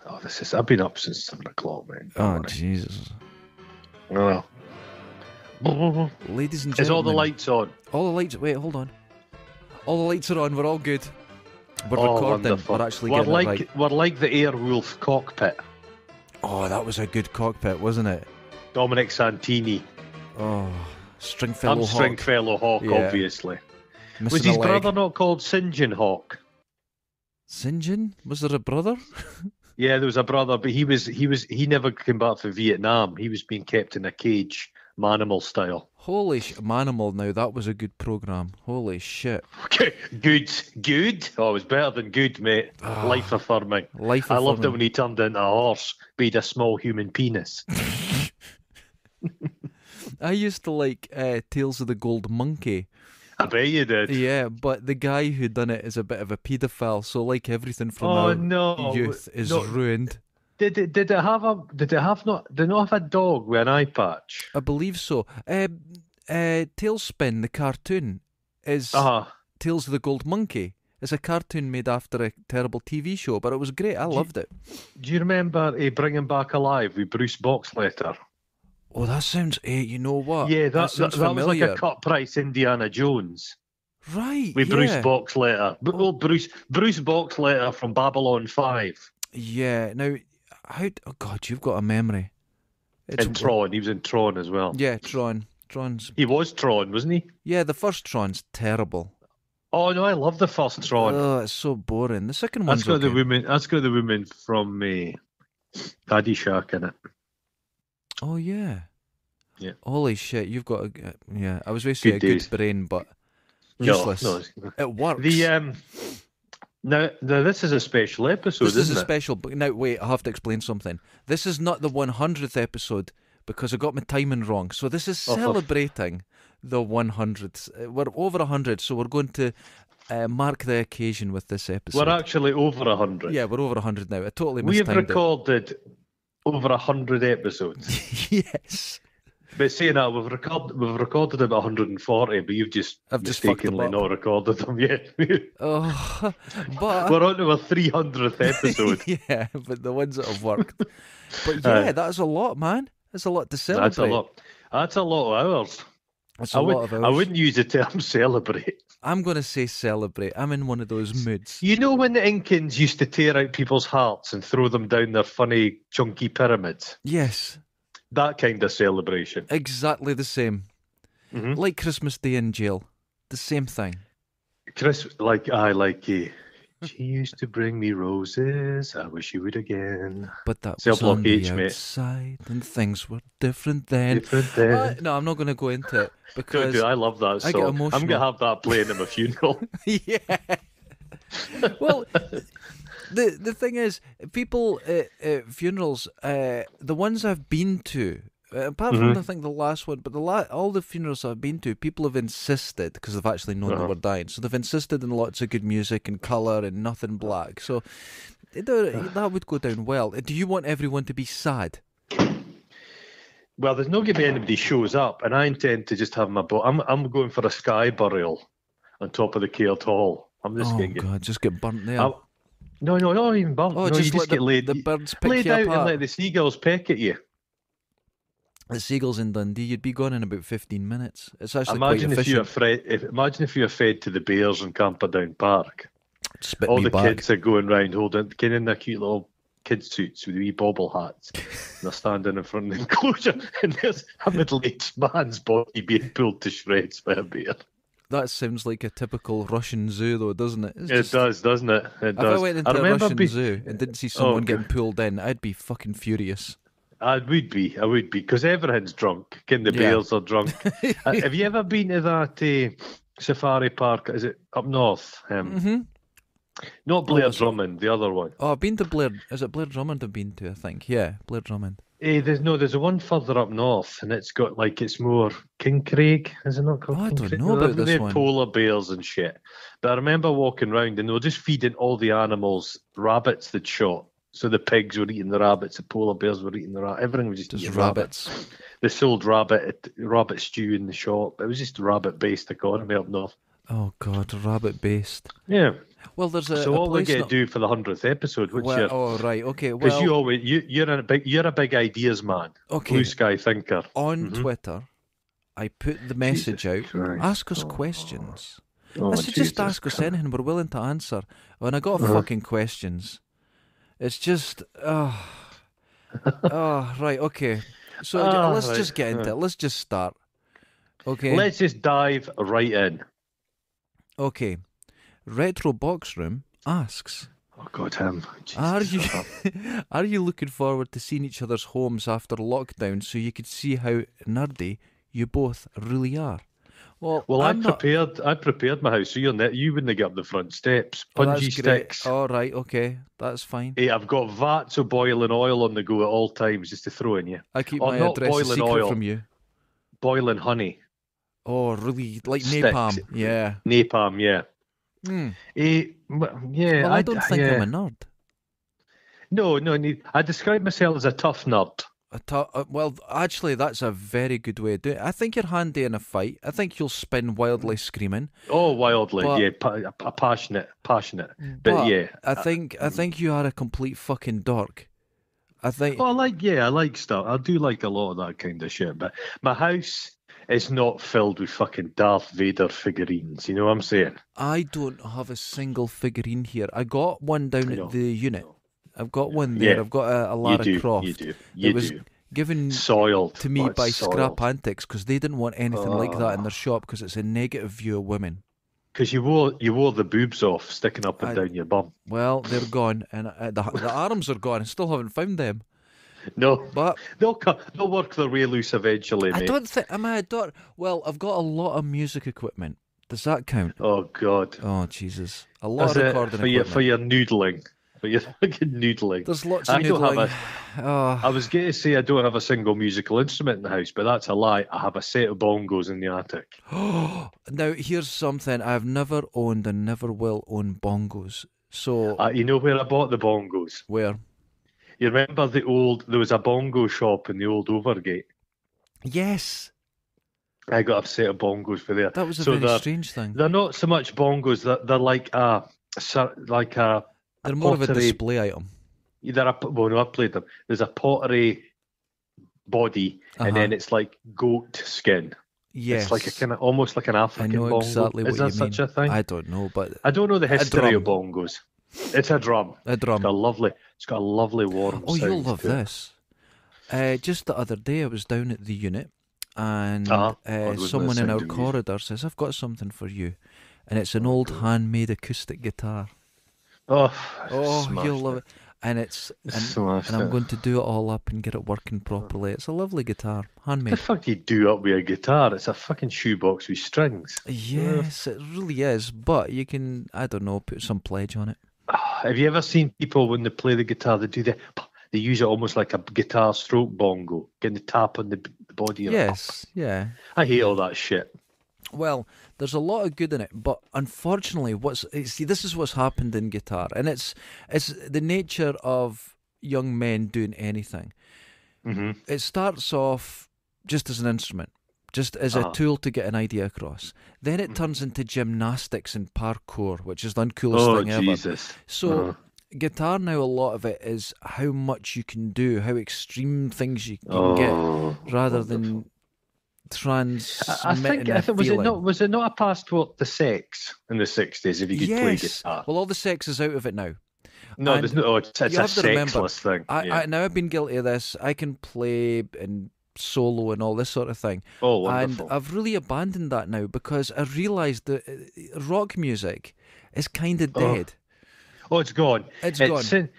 Oh, I've been up since 7 o'clock, man. Don't Oh, worry. Jesus. Oh. Ladies and Is all the gentlemen. lights on? All the lights... Wait, hold on. All the lights are on. We're all good. We're Oh, recording. wonderful. We're actually We're getting like, it right. we're like the Airwolf cockpit. Oh, that was a good cockpit, wasn't it? Dominic Santini. Oh, Stringfellow I'm Hawk. Stringfellow Hawk, Yeah. obviously. Missing Was a his leg. brother not called St. John Hawk? St. John? Was there a brother? Yeah, there was a brother, but he never came back from Vietnam. He was being kept in a cage, manimal style. Holy Manimal, now that was a good programme. Holy shit. Good. Oh, it was better than good, mate. Life affirming. Life I loved it affirming. when he turned into a horse, but he had a small human penis. I used to like Tales of the Gold Monkey. I bet you did. Yeah, but the guy who done it is a bit of a paedophile, so like everything from Oh, our no. youth is No. ruined. Did it not have a dog with an eye patch? I believe so. Tailspin, the cartoon, is Tales of the Gold Monkey. It's a cartoon made after a terrible TV show, but it was great. I loved it. Do you remember Bringing Back Alive with Bruce Boxletter? Oh, that sounds... you know what? Yeah, that sounds was like familiar. a cut price Indiana Jones Right, with yeah. Bruce Boxletter. Bruce Boxletter from Babylon 5. Yeah, now, oh God, you've got a memory. And Tron, he was in Tron as well. Yeah, Tron's... He was Tron, wasn't he? Yeah, the first Tron's terrible. Oh no, I love the first Tron. Oh, it's so boring. The second one's That's got okay. the woman from Caddyshack in it. Oh, yeah. Yeah. Holy shit, you've got a... yeah, I was going to say Good a days. good brain, but useless. No. It works. Now this is a special episode, This is isn't a it? special... Now, wait, I have to explain something. This is not the 100th episode because I got my timing wrong. So this is celebrating the 100th. We're over 100, so we're going to mark the occasion with this episode. We're actually over 100. Yeah, we're over 100 now. I totally We have mistimed recorded over 100 episodes. it. Yes. But saying that, we've recorded about 140, but you've just I've just fucked them mistakenly up. not recorded them yet. Oh, but... We're on to our 300th episode. yeah, but the ones that have worked. But yeah, that's a lot, man. That's a lot to celebrate. That's a lot. That's a lot of hours. That's a lot of hours. I wouldn't use the term celebrate. I'm going to say celebrate. I'm in one of those moods. You know when the Incans used to tear out people's hearts and throw them down their funny, chunky pyramids? Yes, That kind of celebration. exactly the same. Mhm. Like Christmas Day in jail. The same thing. Chris, I like you. She used to bring me roses. I wish you would again. But that was Cell-block on the H, mate. outside, and things were different then. Different then. No, I'm not going to go into it Good, because dude, I love that I song. get I'm emotional. going to have that playing at my funeral. yeah. Well, the thing is, people at funerals, the ones I've been to, apart from I think the last one, but all the funerals I've been to, people have insisted because they've actually known they were dying, so they've insisted on lots of good music and colour and nothing black. So that would go down well. Do you want everyone to be sad? Well, there's not going to be anybody shows up, and I intend to just have my I'm going for a sky burial on top of the Caird Hall. I'm just Oh going to God, just get burnt there. No, not even burnt. Oh, no, just you let just get laid. the birds pick laid you out apart. and let the seagulls peck at you. The seagulls in Dundee, you'd be gone in about 15 minutes. It's actually Imagine quite if you efficient. imagine if you were fed to the bears in Camperdown Park. Spit All me the back. kids are going round getting in their cute little kid suits with wee bobble hats. And they're standing in front of the enclosure, and there's a middle-aged man's body being pulled to shreds by a bear. That sounds like a typical Russian zoo, though, doesn't it? It does, doesn't it? It If does. I went into a remember Russian zoo and didn't see someone God. getting pulled in, I'd be fucking furious. I would be, because everyone's drunk. The Yeah. bears are drunk. Have you ever been to that safari park? Is it up north? Not Blair Drummond, the other one. Oh, I've been to Blair. Is it Blair Drummond I've been to, I think? Yeah, Blair Drummond. There's a one further up north, and it's got it's more King Craig, is it not called? Oh, I King don't Craig? know about They this have one. polar bears and shit. But I remember walking around, and they were just feeding all the animals rabbits they'd shot. So the pigs were eating the rabbits, the polar bears were eating the rabbits. Everything was just Just eating rabbits. They sold rabbit stew in the shop. It was just a rabbit-based economy up north. Oh, God, rabbit-based. Yeah. Well, there's So a what we're place. going to do for the 100th episode? What's Well, your? oh right, okay. Because you Well, always you're a big ideas man, okay. blue sky thinker. On Twitter, I put the message Jesus out. Christ. Ask us questions. Oh, I should just Jesus ask us Christ. anything. We're willing to answer. When I got fucking questions, it's just right, okay. So let's right. just get into it. Let's just start. Okay. Let's just dive right in. Okay. Retro Box Room asks, Oh God, him. Jesus, Are you shut up. are you looking forward to seeing each other's homes after lockdown so you could see how nerdy you both really are? Well, I'm not. I prepared my house, so you wouldn't get up the front steps. Oh, Punji that's great. sticks. All right, okay, that's fine. Hey, I've got vats of boiling oil on the go at all times, just to throw in you. I keep Oh, my not address a boiling secret oil. from you. Boiling honey, Oh, really? Like Sticks. napalm? Yeah. napalm, yeah. Yeah, Well, I don't think yeah. I'm a nerd. No. I describe myself as a tough nerd. Well, actually, that's a very good way to do it. I think you're handy in a fight. I think you'll spin wildly screaming. Oh, wildly, But- yeah, passionate. But yeah, I think you are a complete fucking dork. I think. oh, I like stuff. I do like a lot of that kind of shit. But my house is not filled with fucking Darth Vader figurines. You know what I'm saying? I don't have a single figurine here. I got one down I know. at the unit. I've got one there. Yeah. I've got a You Lara do, Croft. you do, It you was do. given Soiled to me Oh, it's by soiled. Scrap Antics because they didn't want anything like that in their shop because it's a negative view of women. Because you wore the boobs off, sticking up and down your bum. Well, they're gone, and the arms are gone. I still haven't found them. No, But they'll work their way loose eventually, I mate. don't think. Am I a daughter? Well, I've got a lot of music equipment. Does that count? Oh God, Oh Jesus! A lot Is of it recording for equipment. your noodling, for your fucking noodling. There's lots of I don't have noodling. Oh. I was going to say I don't have a single musical instrument in the house, but that's a lie. I have a set of bongos in the attic. Now here's something I've never owned and never will own bongos. So You know where I bought the bongos? where? You remember there was a bongo shop in the old Overgate. Yes, I got a set of bongos for there. that was a So very strange thing. They're not so much bongos. They're like a They're more of a pottery. display item. Well, no, I played them. There's a pottery body, and then it's like goat skin. Yes, It's like a kind of almost like an I African know bongo. exactly what Is that you mean. such a thing? I don't know, but I don't know the history of drum. bongos. It's a drum. a drum. It's got a lovely warm Oh, you'll sound love to it. this. Just the other day, I was down at the unit, and wasn't someone in our listening to music. corridor says, "I've got something for you," and it's an old handmade acoustic guitar. Oh, Oh, smashed you'll love it. And Smashed and I'm it. going to do it all up and get it working properly. It's a lovely guitar, What the handmade. fuck do you do up with a guitar? It's a fucking shoebox with strings. Yes, it really is. But you can, I don't know, put some pledge on it. Have you ever seen people when they play the guitar? They use it almost like a guitar stroke bongo, getting the tap on the body. Yes, yeah. I hate all that shit. Well, there's a lot of good in it, but unfortunately, this is what's happened in guitar, and it's the nature of young men doing anything. Mm-hmm. It starts off just as an instrument, just as a tool to get an idea across. Then it turns into gymnastics and parkour, which is the uncoolest Oh thing ever. Jesus! So guitar now, a lot of it is how much you can do, how extreme things you can get, rather than transmitting I think feeling. was it not a passport to sex in the 60s if you could play guitar? Well, all the sex is out of it now. No, and there's no. Oh, it's a you have to remember, sexless thing. Yeah. Now I've been guilty of this. I can play in solo and all this sort of thing. Oh, wonderful. And I've really abandoned that now because I realised that rock music is kind of dead. Oh, it's gone. It's gone.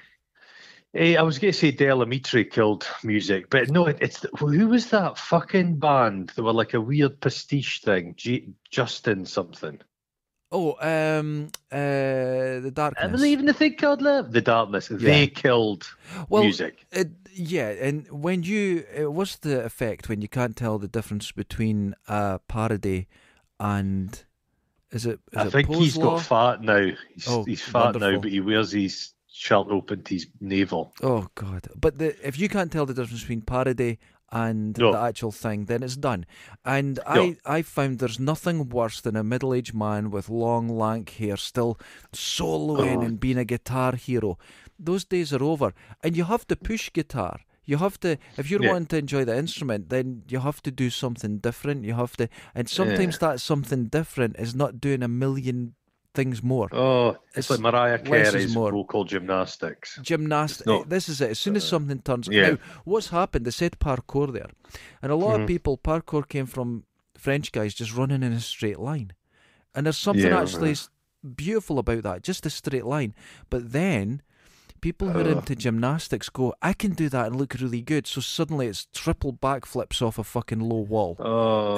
I was going to say Del Amitri killed music, but no, who was that fucking band? They were like a weird pastiche thing. Justin something. Oh, the Darkness. I believe in the thing called love. The Darkness. They killed music. Yeah, and when what's the effect when you can't tell the difference between a parody and I think Poe's he's Law? got fat now. He's fat now, wonderful. but he wears his shirt open to his navel. Oh God! But if you can't tell the difference between parody and No. the actual thing, then it's done. And No. I found there's nothing worse than a middle-aged man with long, lank hair still soloing and being a guitar hero. Those days are over. And you have to push guitar. You have to, if you're wanting to enjoy the instrument, then you have to do something different. You have to, and sometimes that something different is not doing a million things more. Oh, it's like Mariah less is Carey's more. vocal gymnastics. This is it. As soon as something turns... Yeah. Now, what's happened, they said parkour there. And a lot of people, parkour came from French guys just running in a straight line. And there's something actually beautiful about that, just a straight line. But then... people who are into gymnastics go, I can do that and look really good. So suddenly it's triple backflips off a fucking low wall.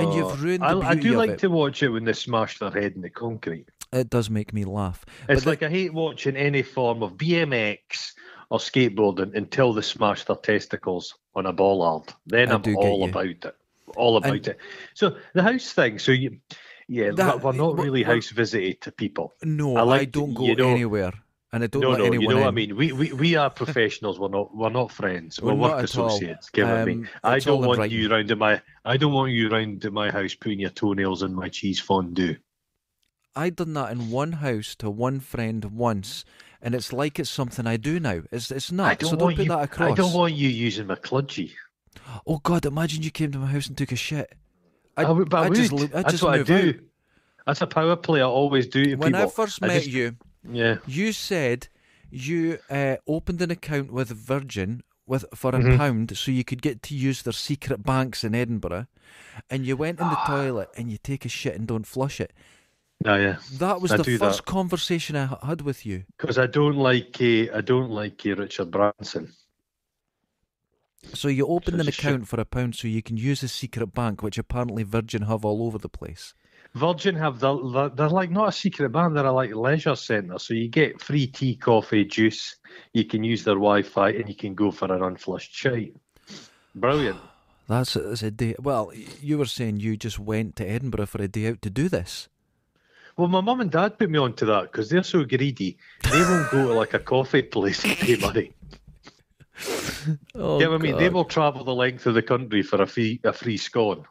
And you've ruined the beauty I do of like it. to watch it when they smash their head in the concrete. It does make me laugh. It's like I hate watching any form of BMX or skateboarding until they smash their testicles on a bollard. Then I'm all about it. All about it. So the house thing, so we're not really house visited to people. No, I don't go anywhere. And I don't let anyone you know in. what I mean. We are professionals. We're not friends. We're work associates. I don't want you round at my house putting your toenails in my cheese fondue. I done that in one house to one friend once, and it's like it's something I do now. It's not. So don't put that across. I don't want you using my kludgy. Oh God! Imagine you came to my house and took a shit. I would. That's what I do. Out. That's a power play I always do to people. When I first met you. Yeah. You said you opened an account with Virgin for £1 so you could get to use their secret banks in Edinburgh, and you went in the toilet and you take a shit and don't flush it. Oh, yeah. That was the first conversation I had with you. Because I don't like Richard Branson. So you opened an account for £1 so you can use a secret bank, which apparently Virgin have all over the place. Virgin have they're like not a secret band, they're like leisure centre. So you get free tea, coffee, juice. You can use their Wi-Fi, and you can go for an unflushed shite. Brilliant. That's a day. Well, you were saying you just went to Edinburgh for a day out to do this. Well, my mum and dad put me onto that because they're so greedy. They won't go to like a coffee place and pay money. Oh, you know what I mean? They will travel the length of the country for a free scone.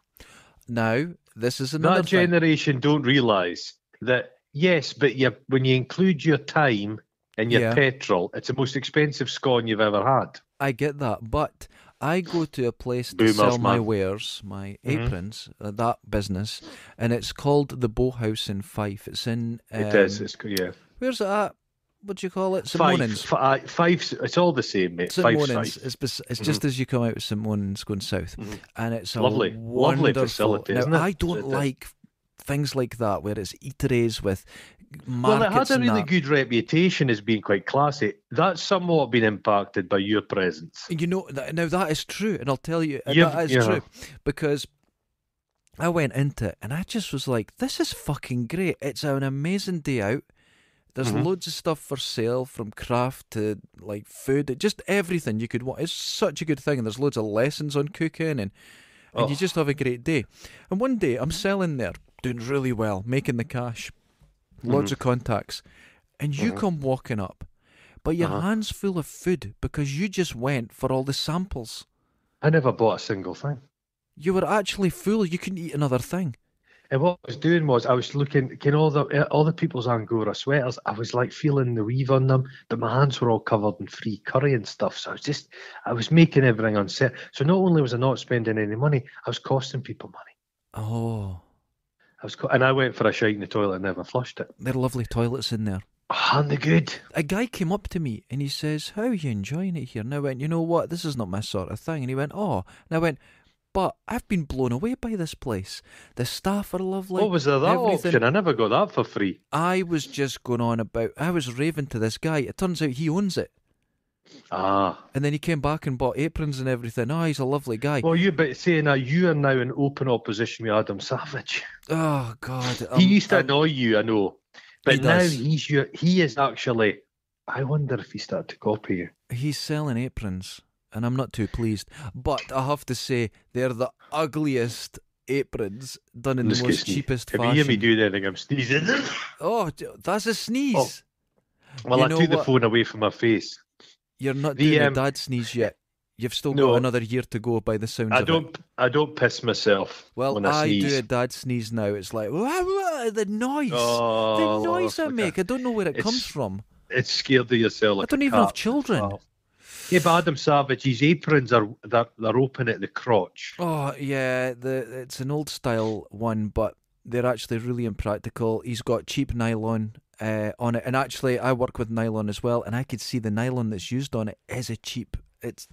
Now, this is another that generation don't realise that, yes, but when you include your time and your petrol, it's the most expensive scone you've ever had. I get that, but I go to a place to sell my wares, my aprons, that business, and it's called the Boathouse in Fife. It's in... it is, yeah. Where's it at? What do you call it? St. Monans. Five, it's all the same, mate. St. Monans. It's just as you come out of St. Monans going south. And it's a lovely facility, now, isn't it? I don't like things like that where it's eateries with markets. Well, it had a really good reputation as being quite classy. That's somewhat been impacted by your presence. You know, now that is true, and I'll tell you, that is true, because I went into it and I just was like, this is fucking great. It's an amazing day out. There's loads of stuff for sale, from craft to like food, just everything you could want. It's such a good thing, and there's loads of lessons on cooking, and you just have a great day. And one day I'm selling there, doing really well, making the cash, lots of contacts, and you come walking up, but your hands full of food because you just went for all the samples. I never bought a single thing. You were actually full. You couldn't eat another thing. And what I was doing was I was looking, all the people's Angora sweaters. I was like feeling the weave on them, but my hands were all covered in free curry and stuff. So I was making everything on set. So not only was I not spending any money, I was costing people money. Oh, and I went for a shite in the toilet and never flushed it. There are lovely toilets in there. Aren't they good? A guy came up to me and he says, "How are you enjoying it here?" And I went, "You know what? This is not my sort of thing." And he went, "Oh," and I went, "But I've been blown away by this place. The staff are lovely." What was there that option? I never got that for free. I was just going on about, I was raving to this guy. It turns out he owns it. Ah. And then he came back and bought aprons and everything. Oh, he's a lovely guy. Well, you are now in open opposition with Adam Savage. Oh, God. He used to annoy you, I know. But now does. he is actually, I wonder if he started to copy you. He's selling aprons. And I'm not too pleased. But I have to say, they're the ugliest aprons done in the most cheapest fashion. If you hear me do anything, I'm sneezing. Oh, that's a sneeze. Oh. Well, I took the phone away from my face. You're not doing a dad sneeze yet. You've still got No, another year to go by the sounds of it. I don't piss myself Well, when I I do sneeze. a dad sneeze now. It's like wah, wah, the Oh, noise I like make. I don't know where it comes it's from. it's scared of yourself I like a don't even have cat. children. Oh. Yeah, but Adam Savage, his aprons they're open at the crotch. Oh yeah, it's an old style one, but they're actually really impractical. He's got cheap nylon on it, and actually, I work with nylon as well, and I could see the nylon that's used on it is a cheap. It's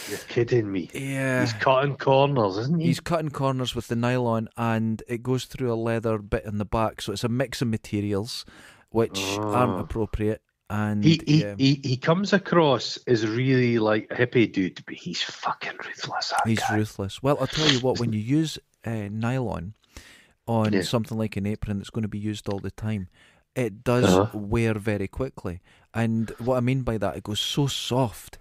You're kidding me. yeah. He's cutting corners, isn't he? He's cutting corners with the nylon, and it goes through a leather bit in the back, so it's a mix of materials which aren't Oh. appropriate. And He comes across as really like a hippie dude, but he's fucking ruthless. That he's guy. ruthless. Well, I'll tell you what, when you use nylon on Yeah. something like an apron that's going to be used all the time, it does Uh-huh. wear very quickly. And what I mean by that, it goes so soft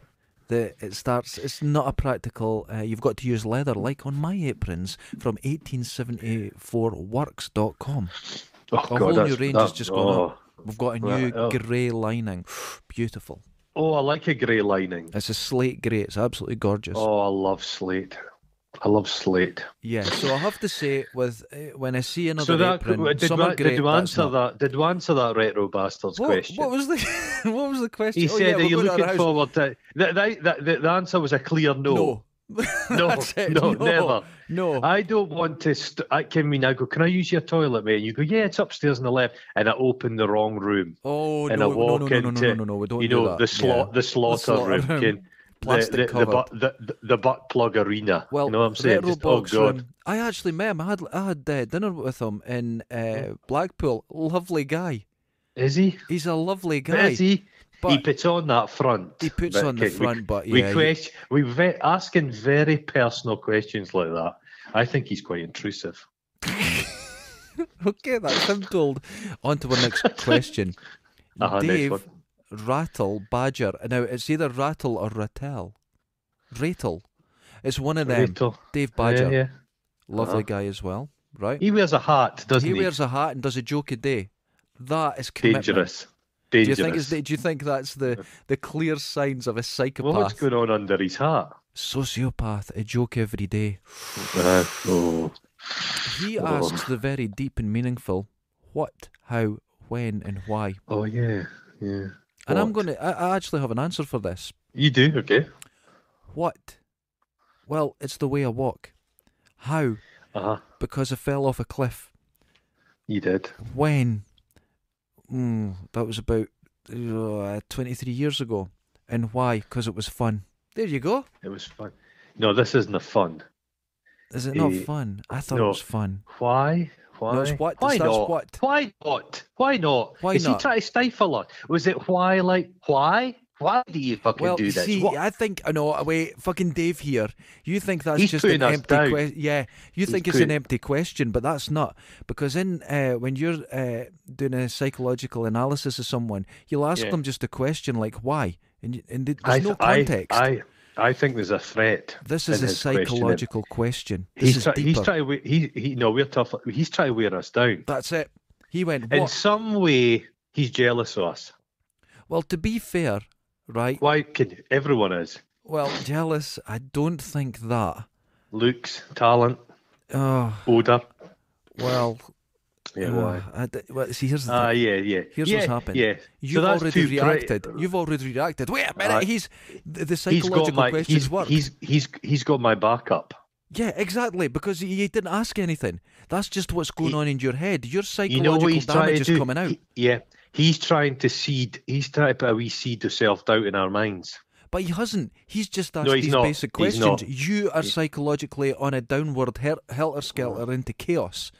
that it starts. It's not a practical. You've got to use leather, like on my aprons from 1874works.com. Oh A God, whole new that's range that, has just gone oh. up. We've got a new Oh. grey lining. Beautiful. Oh, I like a grey lining. It's a slate grey. It's absolutely gorgeous. Oh, I love slate. I love slate. Yeah, so I have to say, with when I see another So that apron, did some we, are great. did you That's answer not. that? Did we answer that retro bastards question? What was the what was the question? He Oh, said, yeah, "Are we're you going to our looking house." forward to?" The answer was a clear no. No. No, That's it. no, never. No. I don't want to. Can we now go? Can I use your toilet, mate? And you go, yeah, it's upstairs on the left. And I open the wrong room, Oh and no, I walk no, into, no, we don't you do know, that. the slaughter slaughter room, room. Ken. Plastic the covered. the butt plug arena. Well, you know what I'm saying? Retro Just, oh Box God, Room. I actually met him. I had dinner with him in Blackpool. Lovely guy. is he? He's a lovely guy. Is he? He But puts on that front. he puts But, on the Ken, front, but we yeah, asking very personal questions like that. I think he's quite intrusive. okay, that's him told. On to our next question. Next Dave one. Rattle Badger. Now it's either Rattle or Rattle. Rattle. It's one of them. Rachel. Dave Badger. Yeah. Lovely Uh-huh. guy as well, right? He wears a hat, doesn't he? He wears a hat and does a joke a day. That is commitment. Dangerous. Do Dangerous. you think that's the clear signs of a psychopath? Well, what's going on under his hat? Sociopath, a joke every day. Oh. He Oh. asks the very deep and meaningful what, how, when, and why. Oh, yeah. And I'm What? going to. I actually have an answer for this. You do? Okay. What? Well, it's the way I walk. How? Uh-huh. Because I fell off a cliff. You did. When? That was about 23 years ago. And why? Because it was fun. There you go. It was fun. No, this isn't a fun. Is it not Eh, fun? I thought no. it was fun. Why? Why? No, it's what. Why It starts not? what. Why not? Why not? Why Is not? he trying to stifle us? Was it why? Like why? Why do you fucking Well, do this? see, What? I think no. Wait, fucking Dave here. You think that's He's just an putting us empty down. question? Yeah, you think it's an empty question, but that's not, because in when you're doing a psychological analysis of someone, you'll ask Yeah. them just a question like why, and there's I, no I- context. I think there's a threat. This is in a his questioning. psychological question. This He's, is he's deeper. trying to. He. No, we're tough. He's trying to wear us down. That's it. He went, In what? some way, he's jealous of us. Well, to be fair, right? Why? Everyone is. Well, jealous. I don't think that. Looks, talent, Oh, odor. well. Yeah, why? Well, see, here's the thing. Yeah. Here's yeah, what's happened. Yeah. You've that's already too reacted. You've already reacted. Wait a minute. The He's psychological got my. questions work. He's got my backup. Yeah, exactly. Because he didn't ask anything. That's just what's going on in your head. Your You psychological know what he's trying damage to is do? coming out. He's trying to seed. He's trying to put a wee seed of self-doubt in our minds. But he hasn't. He's just asked No, he's these not. basic He's questions. not. You are psychologically on a downward helter-skelter into chaos.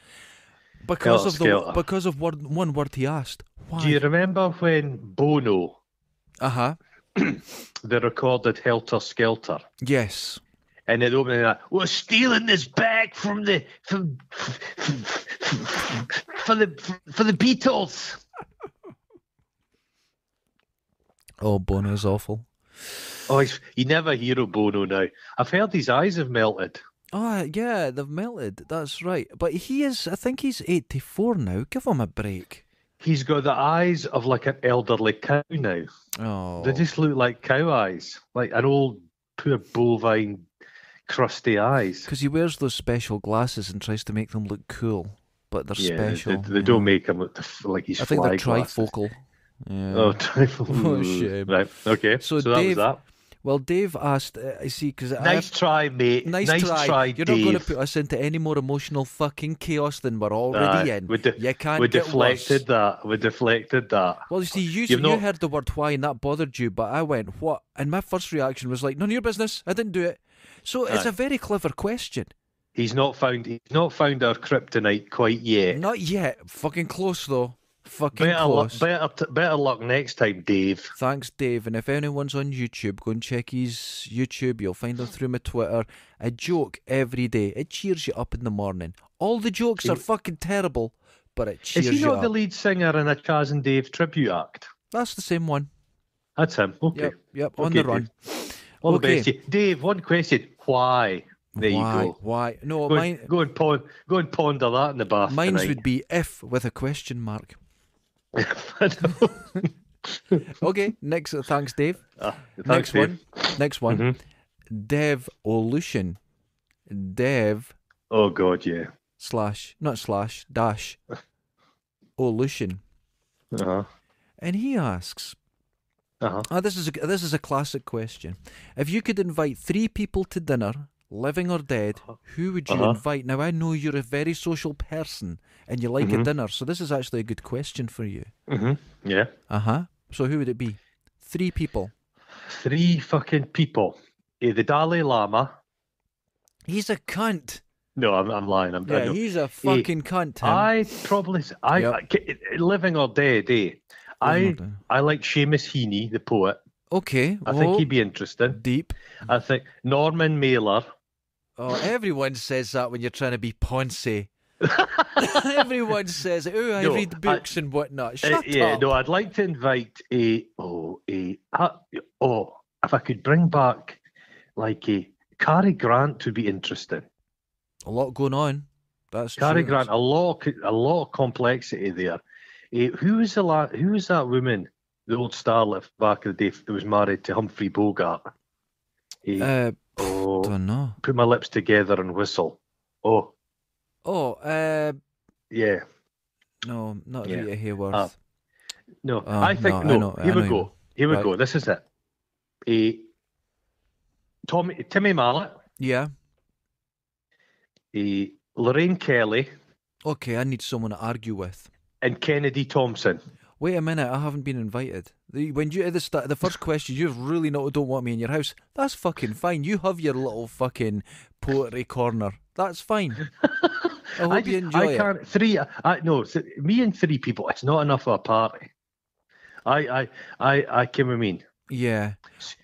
Because Helter-skelter. because of one word he asked. Why? Do you remember when Bono, Uh-huh. they recorded Helter Skelter? Yes. And it opening that, we're stealing this back from the for the Beatles. Oh, Bono's awful. Oh, you never hear of Bono now. I've heard his eyes have melted. Oh, yeah, they've melted. That's right. But I think he's 84 now. Give him a break. He's got the eyes of like an elderly cow now. Oh. They just look like cow eyes, like an old poor bovine, crusty eyes. Because he wears those special glasses and tries to make them look cool, but they're Yeah, special. they don't make him look like he's I think fly they're glasses. trifocal. Yeah. Oh, trifocal. Oh, shame. Right, okay. So that Dave, was that. Well, Dave asked, I see, because Nice try, mate. Nice try. You're not going to put us into any more emotional fucking chaos than we're already in. You can't we get deflected worse. that. We deflected that. Well, you see, you heard the word why and that bothered you, but I went, what? And my first reaction was like, none of your business. I didn't do it. So it's a very clever question. He's not found our kryptonite quite yet. Not yet. Fucking close, though. Fucking better close. Better luck next time, Dave. Thanks, Dave. And if anyone's on YouTube, go and check his YouTube. You'll find him through my Twitter. A joke every day. It cheers you up in the morning. All the jokes are fucking terrible, but it cheers you up. Is he not the lead singer in a Chaz and Dave tribute act? That's the same one. That's him. Okay. Yep. On the run. All the best. Dave, one question. Why? There you go. Why? No, mine. Go and ponder that in the bath. Mine tonight. would be if with a question mark. Okay, next. Thanks, Dave. Thanks, Dave. Next one. Mm-hmm. Devolution. Dev. Oh God, yeah. Dash. Olution. And he asks. This is a classic question. If you could invite 3 people to dinner, living or dead, who would you invite? Now, I know you're a very social person and you like a dinner, so this is actually a good question for you. Yeah. So who would it be? 3 people. 3 fucking people. The Dalai Lama. He's a cunt. No, I'm lying. He's a fucking cunt. Living or dead, I like Seamus Heaney, the poet. Okay. I think he'd be interesting. Deep. I think Norman Mailer. Oh, everyone says that when you're trying to be poncy. Everyone says, I read books and whatnot. Shut up. No, I'd like to invite if I could bring back Cary Grant would be interesting. A lot going on. That's Cary Grant. A lot of complexity there. Who was that woman, the old starlet back in the day that was married to Humphrey Bogart? Don't know. Put my lips together and whistle. Yeah. No, not Rita Hayworth. No, I think no. Here we go. Here we go. This is it. Timmy Mallet. Yeah. Lorraine Kelly. Okay, I need someone to argue with. And Kennedy Thompson. Wait a minute, I haven't been invited. When you at the start, the first question, you really don't want me in your house. That's fucking fine. You have your little fucking poetry corner. That's fine. I hope you enjoy it. Me and 3 people. It's not enough of a party. I can mean. Yeah.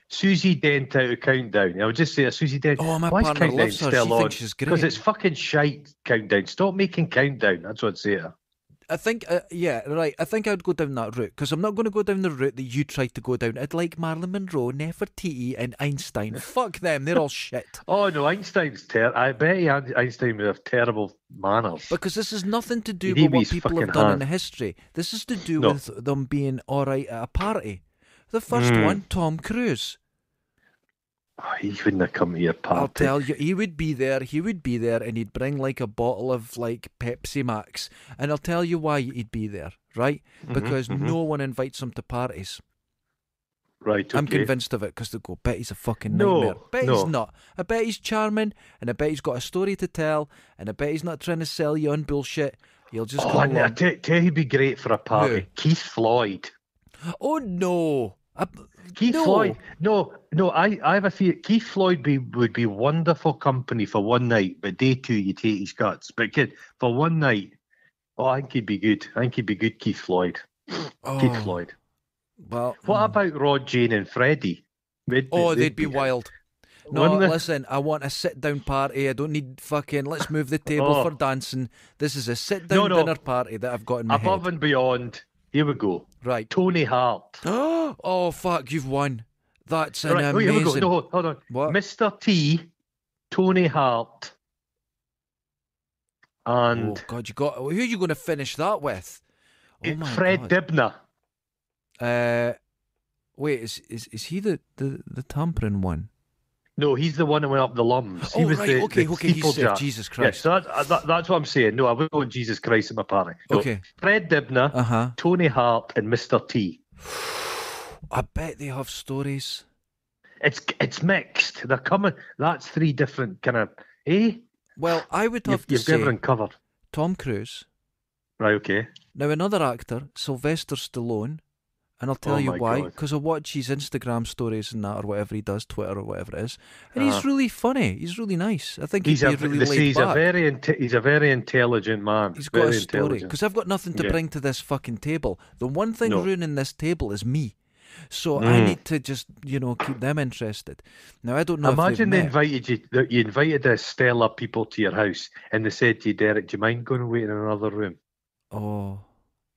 Susie Dent out of Countdown. I would just say Susie Dent. Oh, my partner loves her. She thinks she's great. Because it's fucking shite, Countdown. Stop making Countdown. That's what I'd say to her. I think, right. I think I'd go down that route because I'm not going to go down the route that you tried to go down. I'd like Marilyn Monroe, Nefertiti, and Einstein. Fuck them. They're all shit. Oh, no, Einstein's I bet Einstein would have terrible manners. Because this has nothing to do with what people have done in history. This is to do with them being all right at a party. The first one, Tom Cruise. Oh, he wouldn't have come to your party. I'll tell you, he would be there, and he'd bring a bottle of Pepsi Max, and I'll tell you why he'd be there, right? Because no one invites him to parties. Right, okay. I'm convinced of it, because they go, bet he's a fucking nightmare. He's not. I bet he's charming, and I bet he's got a story to tell, and I bet he's not trying to sell you on bullshit. He'll just come along. I tell you he'd be great for a party. Who? Keith Floyd. Oh, no. Floyd. No, I have a theory. Keith Floyd would be wonderful company for one night, but day 2 you take his guts. But for one night, I think he'd be good. Keith Floyd. Keith Floyd. Well, what about Rod, Jane, and Freddie? They'd be wild. No, listen, I want a sit-down party. I don't need fucking, let's move the table for dancing. This is a sit-down dinner party that I've got in my head. Above and beyond. Here we go. Right. Tony Hart. Oh, fuck, you've won. That's an amazing... Here we go. No, hold on. What? Mr. T, Tony Hart, and... Oh, God, who are you going to finish that with? Oh, my Fred God. Dibner. Wait, is he the tampering one? No, he's the one that went up the Lums. He Oh, was right, the okay, he's steeplejack. Jesus Yeah, Christ. so that's what I'm saying. No, I wouldn't want Jesus Christ at my party. No, Okay. Fred Dibner, Uh-huh. Tony Hart, and Mr. T. I bet they have stories. It's mixed. They're coming. That's three different kind of. Eh? Well, I would have to You've say everything covered. Tom Cruise. Right. Okay. Now, another actor, Sylvester Stallone, and I'll tell Oh you my why. God. Because I watch his Instagram stories and that, or whatever he does, Twitter or whatever it is, and he's really funny. He's really nice. I think he's really laid he's back. He's a very intelligent man. He's got very a story. intelligent. Because I've got nothing to Yeah. bring to this fucking table. The one thing No. ruining this table is me. So I need to just, keep them interested. Now, I don't know Imagine if they they've met. invited you invited a stellar people to your house, and they said to you, Derek, do you mind going and wait in another room? Oh,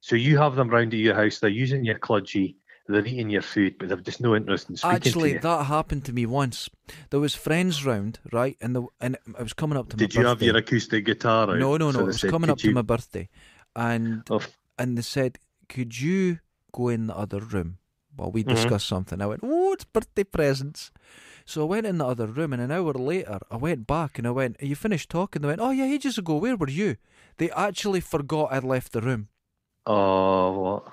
So you have them round at your house. They're using your kludgy. They're eating your food, but they've just no interest in speaking actually, to you. that happened to me once. There was friends round, right? And I was coming up to my Did birthday. you have your acoustic guitar out? No. So It they was said, coming up "Could to you-" my birthday, and Oh, they said, "Could you go in the other room while we discuss something?" I went, "Oh, it's birthday presents." So I went in the other room, and an hour later, I went back and I went, "Are you finished talking?" They went, "Oh yeah, ages ago. Where were you?" They actually forgot I'd left the room. oh, what?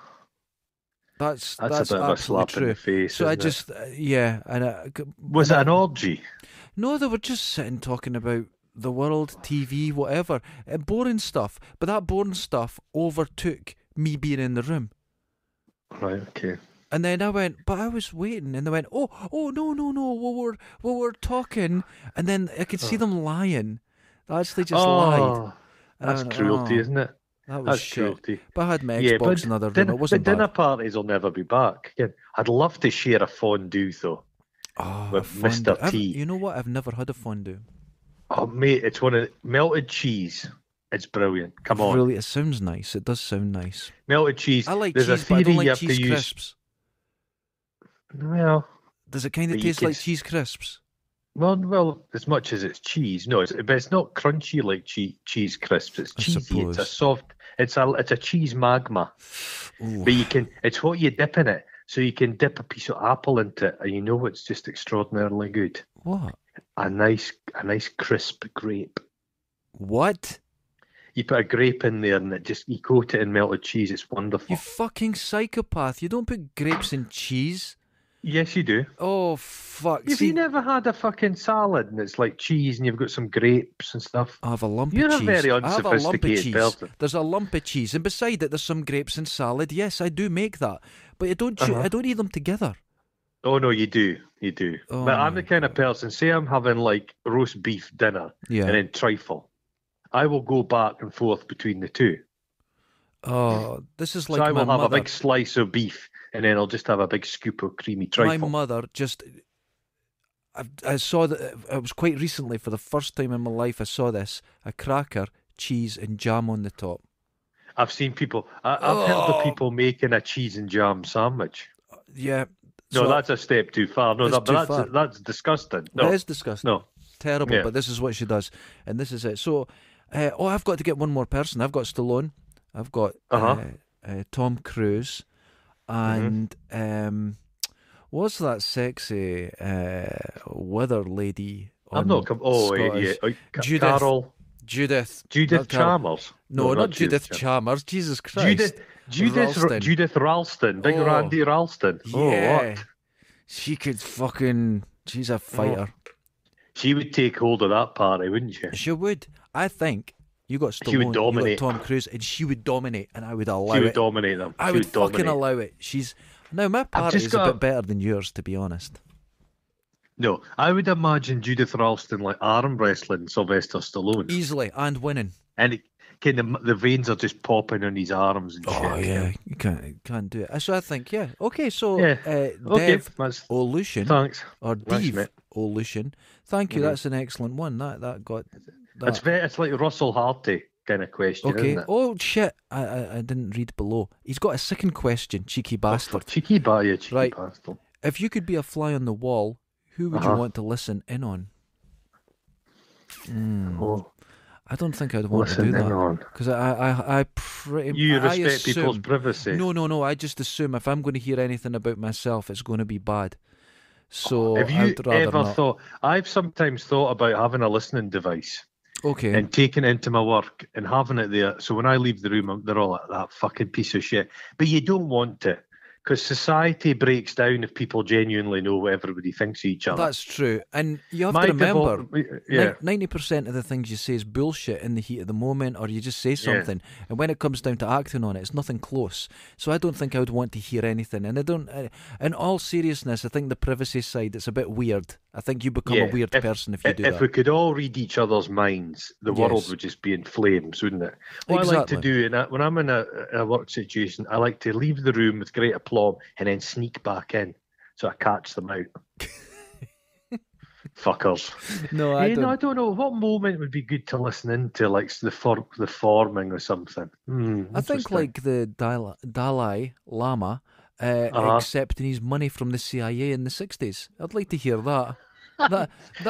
That's That's a bit of a absolutely slap true. in the face. So I isn't it? just, yeah, Was it an orgy? No, they were just sitting talking about the world, TV, whatever, boring stuff. But that boring stuff overtook me being in the room. Right. Okay. And then I went, but I was waiting, and they went, oh, no, we were talking, and then I could see them lying. They actually just lied. Oh, And I that's went, cruelty, "Oh, isn't it? that was That's shit." cruelty. But I had my Yeah, Xbox but in another room. It wasn't dinner bad. parties will never be back. Again, I'd love to share a fondue though Oh, with fondue. Mr. T. You know what? I've never had a fondue. Oh mate, it's one of melted cheese. It's brilliant. Come on, Really, it sounds nice. It does sound nice. melted cheese. I like There's cheese, a but I theory don't you like have cheese to use. crisps. Well, Does it kind of But you taste can like s- cheese crisps? well, as much as it's cheese. No, but it's not crunchy like cheese crisps. It's I cheesy. It's a suppose. soft. It's a cheese magma. Ooh. But you can. It's what you dip in it. So you can dip a piece of apple into it, and you know it's just extraordinarily good. What? A nice crisp grape. What? You put a grape in there, and you coat it in melted cheese. It's wonderful. You fucking psychopath. You don't put grapes in cheese. Yes, you do. Oh, fuck. Have See, you never had a fucking salad and it's like cheese and you've got some grapes and stuff? I have a lump You're of a cheese. very I have a lump of unsophisticated cheese. person. There's a lump of cheese, and beside it, there's some grapes and salad. Yes, I do make that, but I don't. I don't eat them together. Oh no, you do. You do. Oh but I'm my the kind of person, say I'm having like roast beef dinner Yeah. and then trifle. I will go back and forth between the two. Oh, this is like so I my will have mother. a big slice of beef and then I'll just have a big scoop of creamy My trifle. mother just. I saw that it was quite recently for the first time in my life. I saw this: a cracker, cheese, and jam on the top. I've seen people. I've heard of Oh. people making a cheese and jam sandwich. Yeah. No, so that's a step too far. No, It's that, too but far. that's disgusting. No, It is disgusting. no. Terrible, Yeah. but this is what she does, and this is it. So, I've got to get one more person. I've got Stallone, I've got Tom Cruise, and what's that sexy weather lady? I'm not. Oh, Scottish? yeah. Judith. Carol. Judith. Judith not Carol. Chalmers. No, not Judith Chalmers. Jesus Christ. Ralston. Judith Ralston. Big Oh. Randy Ralston. Yeah. Oh, what? She could fucking. She's a fighter. She would take hold of that party, wouldn't she? She would. I think you got Stallone, She would dominate. you got Tom Cruise, and she would dominate, and I would allow She would it. dominate them. I She would fucking dominate. allow it. She's now my party just is a got bit better than yours, to be honest. No, I would imagine Judith Ralston like arm wrestling Sylvester Stallone, Easily and winning. and the veins are just popping on his arms and shit. Oh yeah, you can't do it. So I think Okay, so Yeah. Okay, Dev that's O'Lucian thanks. or Thanks, Dave mate. O'Lucian. Thank you. Mhm. That's an excellent one. That got. That. It's like Russell Harty kind of question, Okay. isn't it? Oh shit! I didn't read below. He's got a second question. Cheeky bastard. Cheeky cheeky Right. bastard. If you could be a fly on the wall, who would you want to listen in on? Oh, I don't think I'd want to listen do in that on. because I pretty. You I respect people's assume- privacy. No. I just assume if I'm going to hear anything about myself, it's going to be bad. So Have you I'd rather ever not. thought? I've sometimes thought about having a listening device Okay. and taking it into my work and having it there. So when I leave the room, they're all like, that fucking piece of shit. But you don't want to, because society breaks down if people genuinely know what everybody thinks of each other. That's true. And you have to My remember, yeah, 90% of the things you say is bullshit in the heat of the moment, or you just say something. And when it comes down to acting on it, it's nothing close. So I don't think I would want to hear anything. And I don't, in all seriousness, I think the privacy side, it's a bit weird. I think you become a weird person if you do that. If we could all read each other's minds, the world would just be in flames, wouldn't it? What I like to do, when I'm in a work situation, I like to leave the room with great aplomb and then sneak back in, so I catch them out. Fuckers. No, I don't. I don't know. What moment would be good to listen into, like the forming or something? I think like the Dalai Lama accepting his money from the CIA in the 60s. I'd like to hear that. That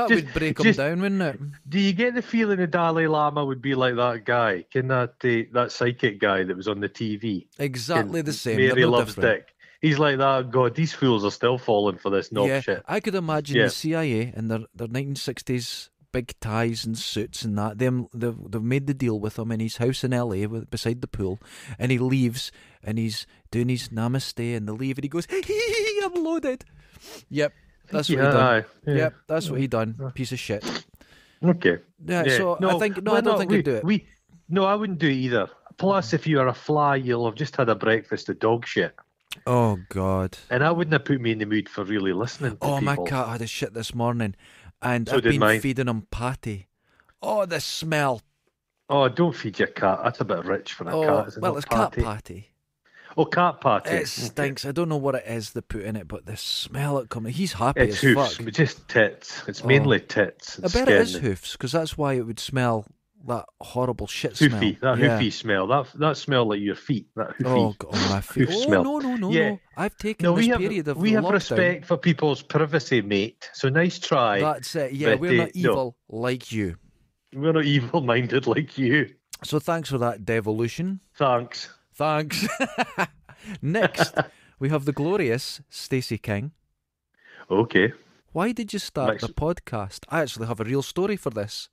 would break him down, wouldn't it? Do you get the feeling the Dalai Lama would be like that guy? Can that psychic guy that was on the TV? Exactly the same. Mary no loves different. Dick. He's like that. God, these fools are still falling for this knob shit. I could imagine the CIA and their 1960s big ties and suits and that. They've made the deal with him in his house in LA beside the pool, and he leaves and he's doing his namaste, and they leave and he goes, I'm loaded. Yep, that's what he done. Yeah. Yep, that's what he done. Piece of shit. Okay. Yeah. So I don't think I'd do it. No, I wouldn't do it either. Plus, if you're a fly, you'll have just had a breakfast of dog shit. Oh God! And that wouldn't have put me in the mood for really listening to people. My cat had a shit this morning, and So I've did been mine. feeding him patty. Oh, the smell! Oh, don't feed your cat. That's a bit rich for a cat. Isn't well, it? it's cat patty. Oh, cat patty. It stinks. I don't know what it is they put in it, but the smell it coming. He's happy It's as hoofs, fuck. but just tits. It's mainly tits. I bet it is hoofs, because that's why it would smell that horrible shit smell. Hoofy smell. That smell like your feet. That hoofy. Oh God, my feet. Hoof smell. No. I've taken this period of we have lockdown. respect for people's privacy, mate. So nice try. That's it. Yeah, we're not evil like you. We're not evil-minded like you. So thanks for that devolution. Thanks. Next, we have the glorious Stacey King. Okay. Why did you start the podcast? I actually have a real story for this.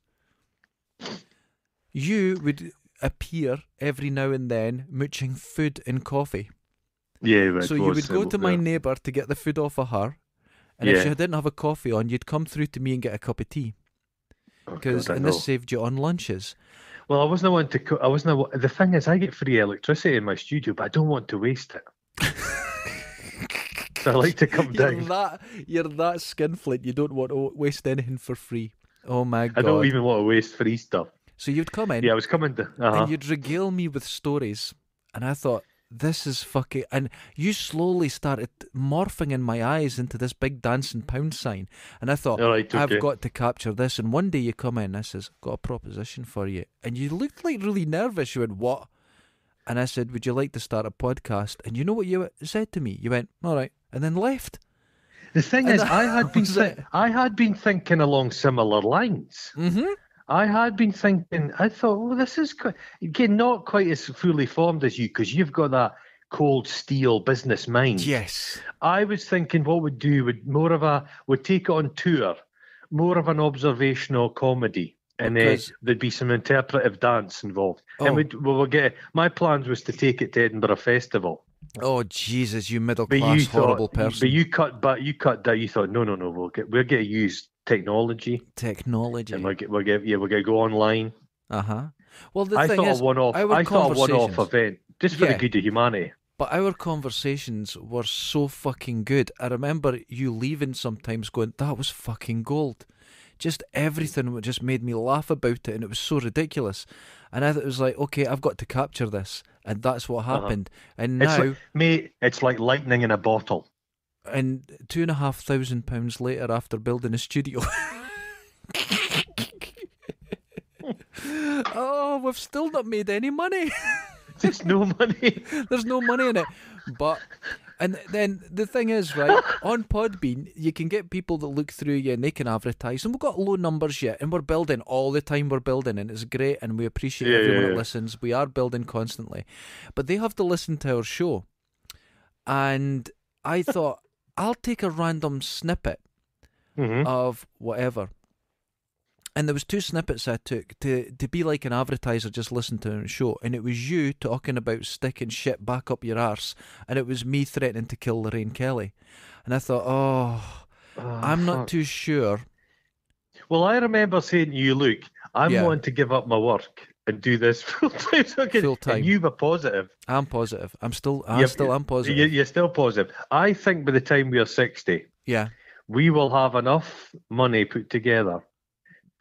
You would appear every now and then mooching food and coffee. Yeah, so you would go to my neighbour to get the food off of her, and if she didn't have a coffee on, you'd come through to me and get a cup of tea. And this saved you on lunches. Well, I wasn't one to. The thing is, I get free electricity in my studio, but I don't want to waste it. So I like to come down. You're that skinflint. You don't want to waste anything for free. Oh my God! I don't even want to waste free stuff. So you'd come in. Yeah, I was coming to. And you'd regale me with stories, and I thought, this is fucking. And you slowly started morphing in my eyes into this big dancing pound sign, and I thought, I've got to capture this. And one day you come in, I says, got a proposition for you, and you looked like really nervous. You went, what? And I said, would you like to start a podcast? And you know what you said to me? You went, all right, and then left. The thing is, I had been thinking along similar lines. Mm-hmm. I had been thinking. I thought, well, this is again not quite as fully formed as you, because you've got that cold steel business mind. Yes. I was thinking, what we'd do would take it on tour, more of an observational comedy. And there'd be some interpretive dance involved. And we'll get. My plans was to take it to Edinburgh Festival. Oh Jesus, you middle class horrible person! But you cut that. You thought, no, we're going to use technology. And we're going to go online. Well, I thought a one-off event just for the good of humanity. But our conversations were so fucking good. I remember you leaving sometimes going, that was fucking gold. Just everything just made me laugh about it, and it was so ridiculous. And I thought it was like, okay, I've got to capture this, and that's what happened. And now, it's like lightning in a bottle. And £2,500 later, after building a studio, oh, we've still not made any money. There's no money. There's no money in it, but. And then the thing is, right, on Podbean, you can get people that look through you and they can advertise. And we've got low numbers yet, and we're building all the time. We're building, and it's great, and we appreciate everyone that listens. We are building constantly. But they have to listen to our show. And I thought, I'll take a random snippet Mm-hmm. of whatever. And there was 2 snippets I took to be like an advertiser just listening to a show, and it was you talking about sticking shit back up your arse, and it was me threatening to kill Lorraine Kelly. And I thought, I'm not too sure. Well, I remember saying to you, look, I'm wanting to give up my work and do this full time. Full time. And you were positive. I'm positive. I'm positive. You're still positive. I think by the time we are 60, we will have enough money put together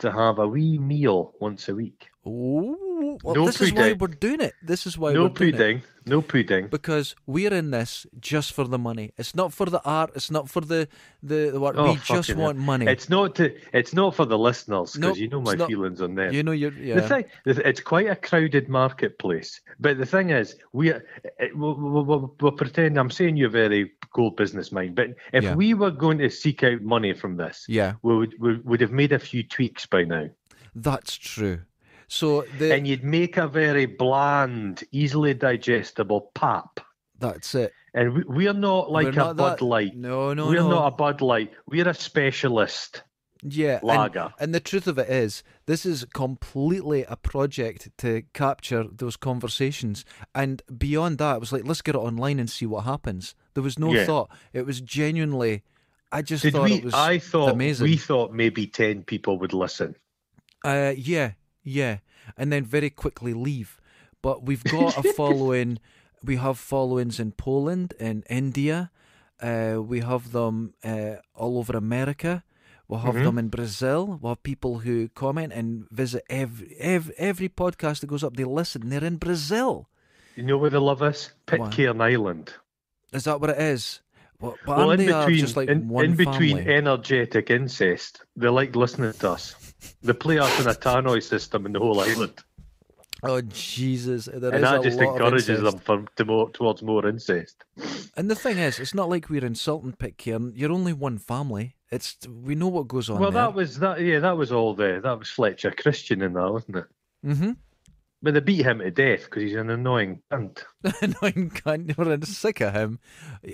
to have a wee meal once a week. Oh, well, this is why we're doing it. This is why we're doing it. No pudding. Because we're in this just for the money. It's not for the art. It's not for the work. We just want money. It's not for the listeners, because you know my feelings on them. You know The thing, it's quite a crowded marketplace. But the thing is, we'll pretend I'm saying you're very cool business mind. But if we were going to seek out money from this, we would have made a few tweaks by now. That's true. So and you'd make a very bland, easily digestible pap. That's it. And we're not like a Bud Light. No. We're not a Bud Light. We're a specialist lager. And the truth of it is, this is completely a project to capture those conversations. And beyond that, it was like, let's get it online and see what happens. There was no thought. It was genuinely, I just thought it was amazing. We thought maybe 10 people would listen. Yeah, and then very quickly leave. But we've got a following. We have followings in Poland, in India. We have them all over America. We'll have them in Brazil. We'll have people who comment and visit every podcast that goes up. They listen. They're in Brazil. You know where they love us? Pitcairn Island. Is that what it is? Well, in between, just like in between energetic incest, they like listening to us. They play us in a tannoy system in the whole island. Oh, Jesus. And that just encourages them towards more incest. And the thing is, it's not like we're insulting Pitcairn. You're only one family. We know what goes on there. That was all there. That was Fletcher Christian in that, wasn't it? Mm-hmm. But they beat him to death because he's an annoying cunt. Annoying cunt. We're sick of him.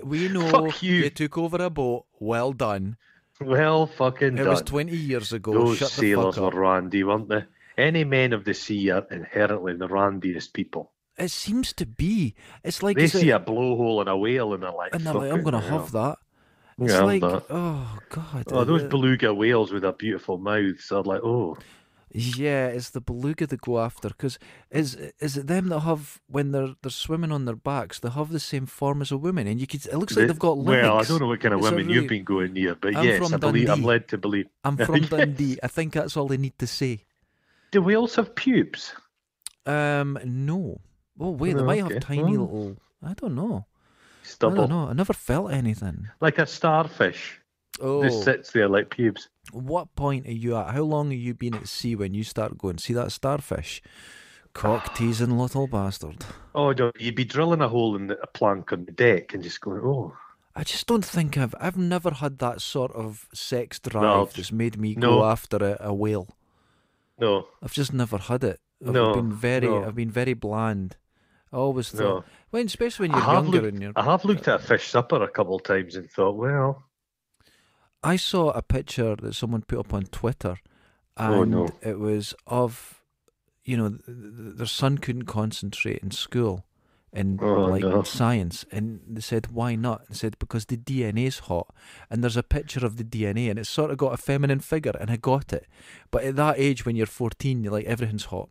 We know Fuck you took over a boat. Well done. Well fucking done. It was 20 years ago. Those Shut the sailors fuck up. were randy, weren't they? Any men of the sea are inherently the randiest people. It seems to be. It's like they see a blowhole in a whale and they're like, I'm going to have that. It's oh God. Oh, those beluga whales with their beautiful mouths are like, oh. Yeah, it's the beluga they go after, because is it them that have, when they're swimming on their backs, they have the same form as a woman, and it looks like they've got legs. Well, I don't know what kind of women you've been going near, but yes, I'm led to believe. I'm from Dundee. I think that's all they need to say. Do whales have pubes? No. Oh wait, they might have tiny little. I don't know. Stubble. I don't know. I never felt anything. Like a starfish. Oh. Just sits there like pubes. What point are you at? How long have you been at sea when you start going, see that starfish? Cock teasing little bastard. Oh, no, you'd be drilling a hole in a plank on the deck and just going, oh. I just don't think I've never had that sort of sex drive that's made me go after a whale. No. I've just never had it. I've been very bland. I always thought, especially when you're younger. I have looked at a fish supper a couple of times and thought, well. I saw a picture that someone put up on Twitter, and it was of, their son couldn't concentrate in school, in science, and they said, why not? They said, because the DNA's hot, and there's a picture of the DNA, and it's sort of got a feminine figure, and I got it. But at that age, when you're 14, you're like, everything's hot.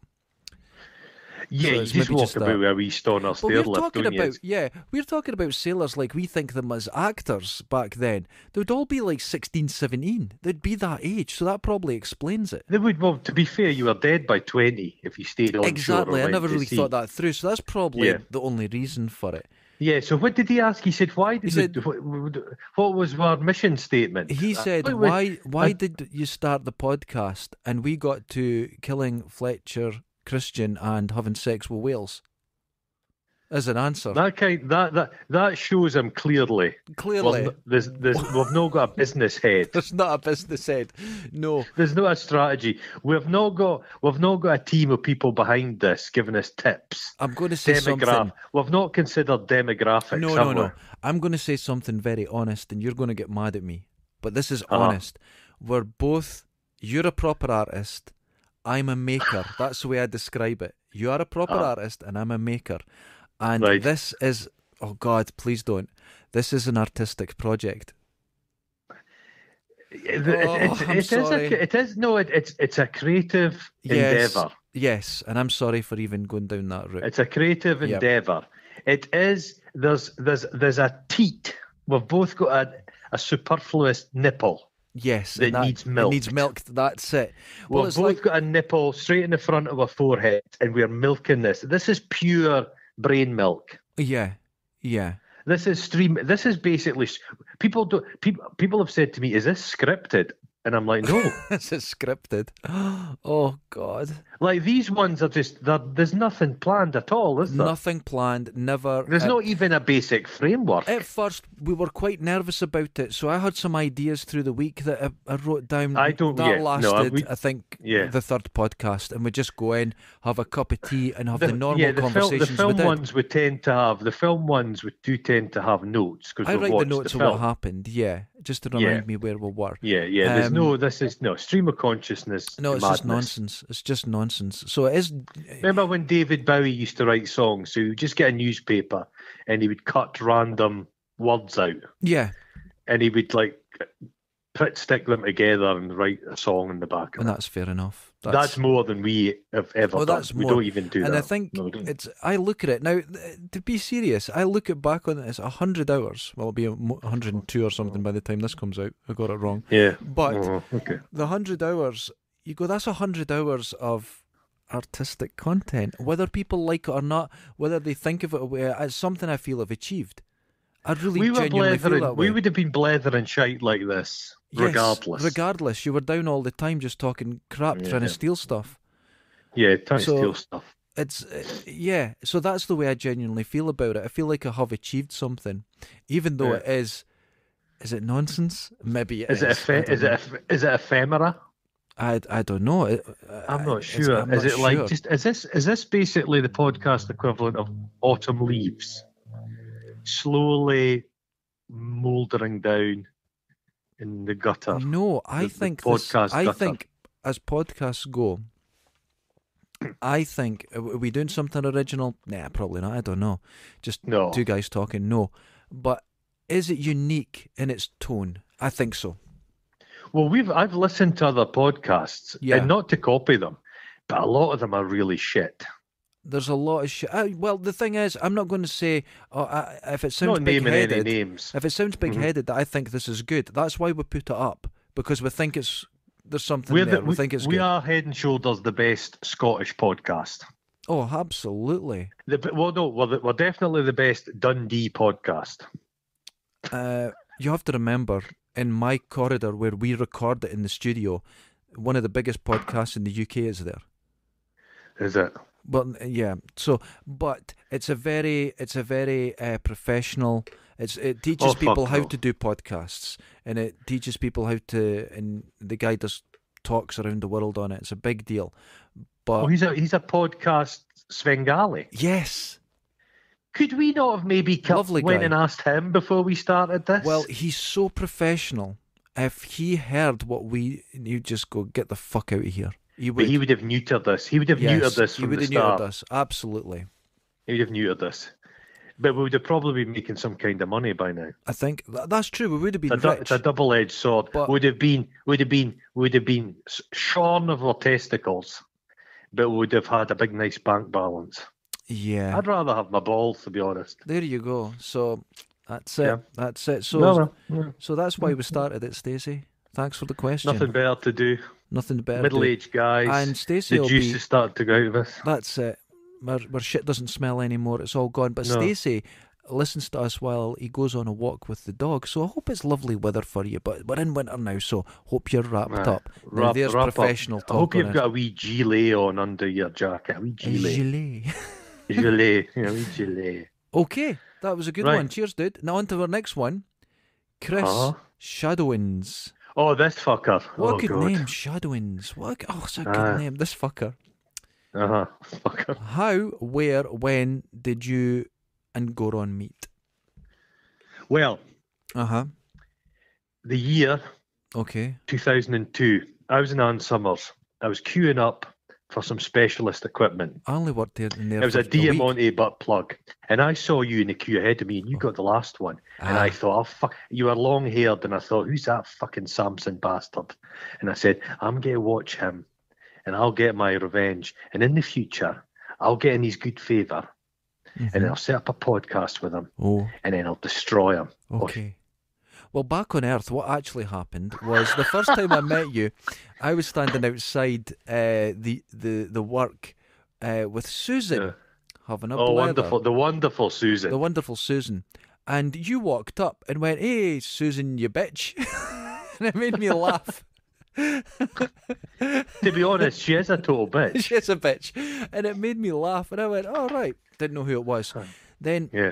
Yeah, so you just walk about with a wee stoner stair lift, don't you? Yeah, we're talking about sailors like we think them as actors back then. They would all be like 16, 17. They'd be that age, so that probably explains it. They would. Well, to be fair, you were dead by 20 if you stayed on Exactly, shore. I never really thought that through, so that's probably the only reason for it. Yeah, so what did he ask? He said, why did what was our mission statement? He said, why did you start the podcast and we got to killing Fletcher Christian and having sex with whales? as an answer. That shows him clearly. Clearly. We've not got a business head. There's not a business head. No. There's not a strategy. We've not got a team of people behind this giving us tips. I'm going to say something. We've not considered demographics. No. I'm going to say something very honest, and you're going to get mad at me. But this is honest. You're a proper artist. I'm a maker. That's the way I describe it. You are a proper artist, and I'm a maker. And this is, oh God, please don't. This is an artistic project. It's a creative endeavour. Yes, and I'm sorry for even going down that route. It's a creative endeavour. It is. There's a teat. We've both got a superfluous nipple. Yes, that needs milk. It needs milked. That's it. Well, we've both got a nipple straight in the front of our forehead, and we're milking this. This is pure brain milk. Yeah. This is basically people have said to me, "Is this scripted?" And I'm like, "No, this is scripted." Oh God! Like these ones are there's nothing planned at all, is there? Nothing planned. Never. There's not even a basic framework. At first, we were quite nervous about it, so I had some ideas through the week that I wrote down. I think the third podcast, and we just go in, have a cup of tea, and have the normal conversations. The film ones we tend to have. The film ones we do tend to have notes because I write the notes of what happened. Yeah, just to remind me where we were. Yeah. This is stream of consciousness. No, it's just nonsense. It's just nonsense. So it is. Remember when David Bowie used to write songs? So he would just get a newspaper and he would cut random words out. Yeah. And he would stick them together and write a song in the back of and that's fair enough. That's more than we have ever done. We don't even do that. And I think I look at it now, to be serious, I look back on it as 100 hours. Well, it'll be 102 or something by the time this comes out. I got it wrong. Yeah. But the 100 hours, you go, that's 100 hours of artistic content. Whether people like it or not, whether they think of it as something I feel I've achieved. I really genuinely feel that way. We would have been blethering shite like this, regardless. Regardless. You were down all the time just talking crap, trying to steal stuff. Yeah, trying to steal stuff. It's so that's the way I genuinely feel about it. I feel like I have achieved something, even though it is it nonsense? Maybe it is. Is it ephemera? I don't know. I'm not sure. Is this basically the podcast equivalent of autumn leaves? Slowly mouldering down in the gutter. No, I think as podcasts go, I think are we doing something original? Nah, probably not. I don't know. Just two guys talking. No, but is it unique in its tone? I think so. Well, I've listened to other podcasts, and not to copy them, but a lot of them are really shit. There's a lot of shit. Well, the thing is, I'm not going to say if it sounds not naming big-headed. Any names. If it sounds big-headed, that I think this is good. That's why we put it up, because we think there's something there. We think it's good. We are head and shoulders the best Scottish podcast. Oh, absolutely. We're definitely the best Dundee podcast. You have to remember, in my corridor where we record it in the studio, one of the biggest podcasts in the UK is there. Is it? Well, yeah. So, but it's a very professional. It teaches people how to do podcasts, and it teaches people how to. And the guy does talks around the world on it. It's a big deal. But he's a podcast Svengali. Yes. Could we not have maybe went and asked him before we started this? Well, he's so professional. If he heard what he'd just go, get the fuck out of here. He would have neutered us. He would have neutered us from the start. He would have neutered us, absolutely. He would have neutered us. But we would have probably been making some kind of money by now. I think that's true. We would have been rich. It's a double-edged sword. But would have been shorn of our testicles, but would have had a big, nice bank balance. Yeah. I'd rather have my balls, to be honest. There you go. So that's it. Yeah. That's it. So that's why we started it, Stacey. Thanks for the question. Nothing better to do. Nothing better. Middle-aged guys. And Stacey, the juice is starting to go out of us. That's it. Our shit doesn't smell anymore. It's all gone. But Stacey listens to us while he goes on a walk with the dog. So I hope it's lovely weather for you. But we're in winter now, so hope you're wrapped up. Now, there's professional talk. I hope you've got a wee gilet on under your jacket. A wee gilet. Gelée. Gelée. Okay, that was a good Right. one. Cheers, dude. Now on to our next one. Chris Uh-huh. Shadowins. Oh, this fucker. What a Oh, good God. name, Shadowins. It's a good name. This fucker. Uh-huh. Fucker. How, where, when did you and Goron meet? Well, Uh-huh. the year Okay. 2002, I was in Ann Summers. I was queuing up for some specialist equipment. I only worked there in there It was for a week. Diamante butt plug. And I saw you in the queue ahead of me, and you got the last one. And I thought, oh, fuck, you were long haired. And I thought, who's that fucking Samson bastard? And I said, I'm going to watch him, and I'll get my revenge. And in the future, I'll get in his good favour, and then I'll set up a podcast with him, and then I'll destroy him. Okay. Well, back on Earth, what actually happened was the first time I met you, I was standing outside the work with Susan, having a blather. Wonderful. The wonderful Susan. The wonderful Susan. And you walked up and went, "Hey, Susan, you bitch." And it made me laugh. To be honest, she is a total bitch. She's a bitch. And it made me laugh. And I went, "Oh, right." Didn't know who it was. Then... Yeah.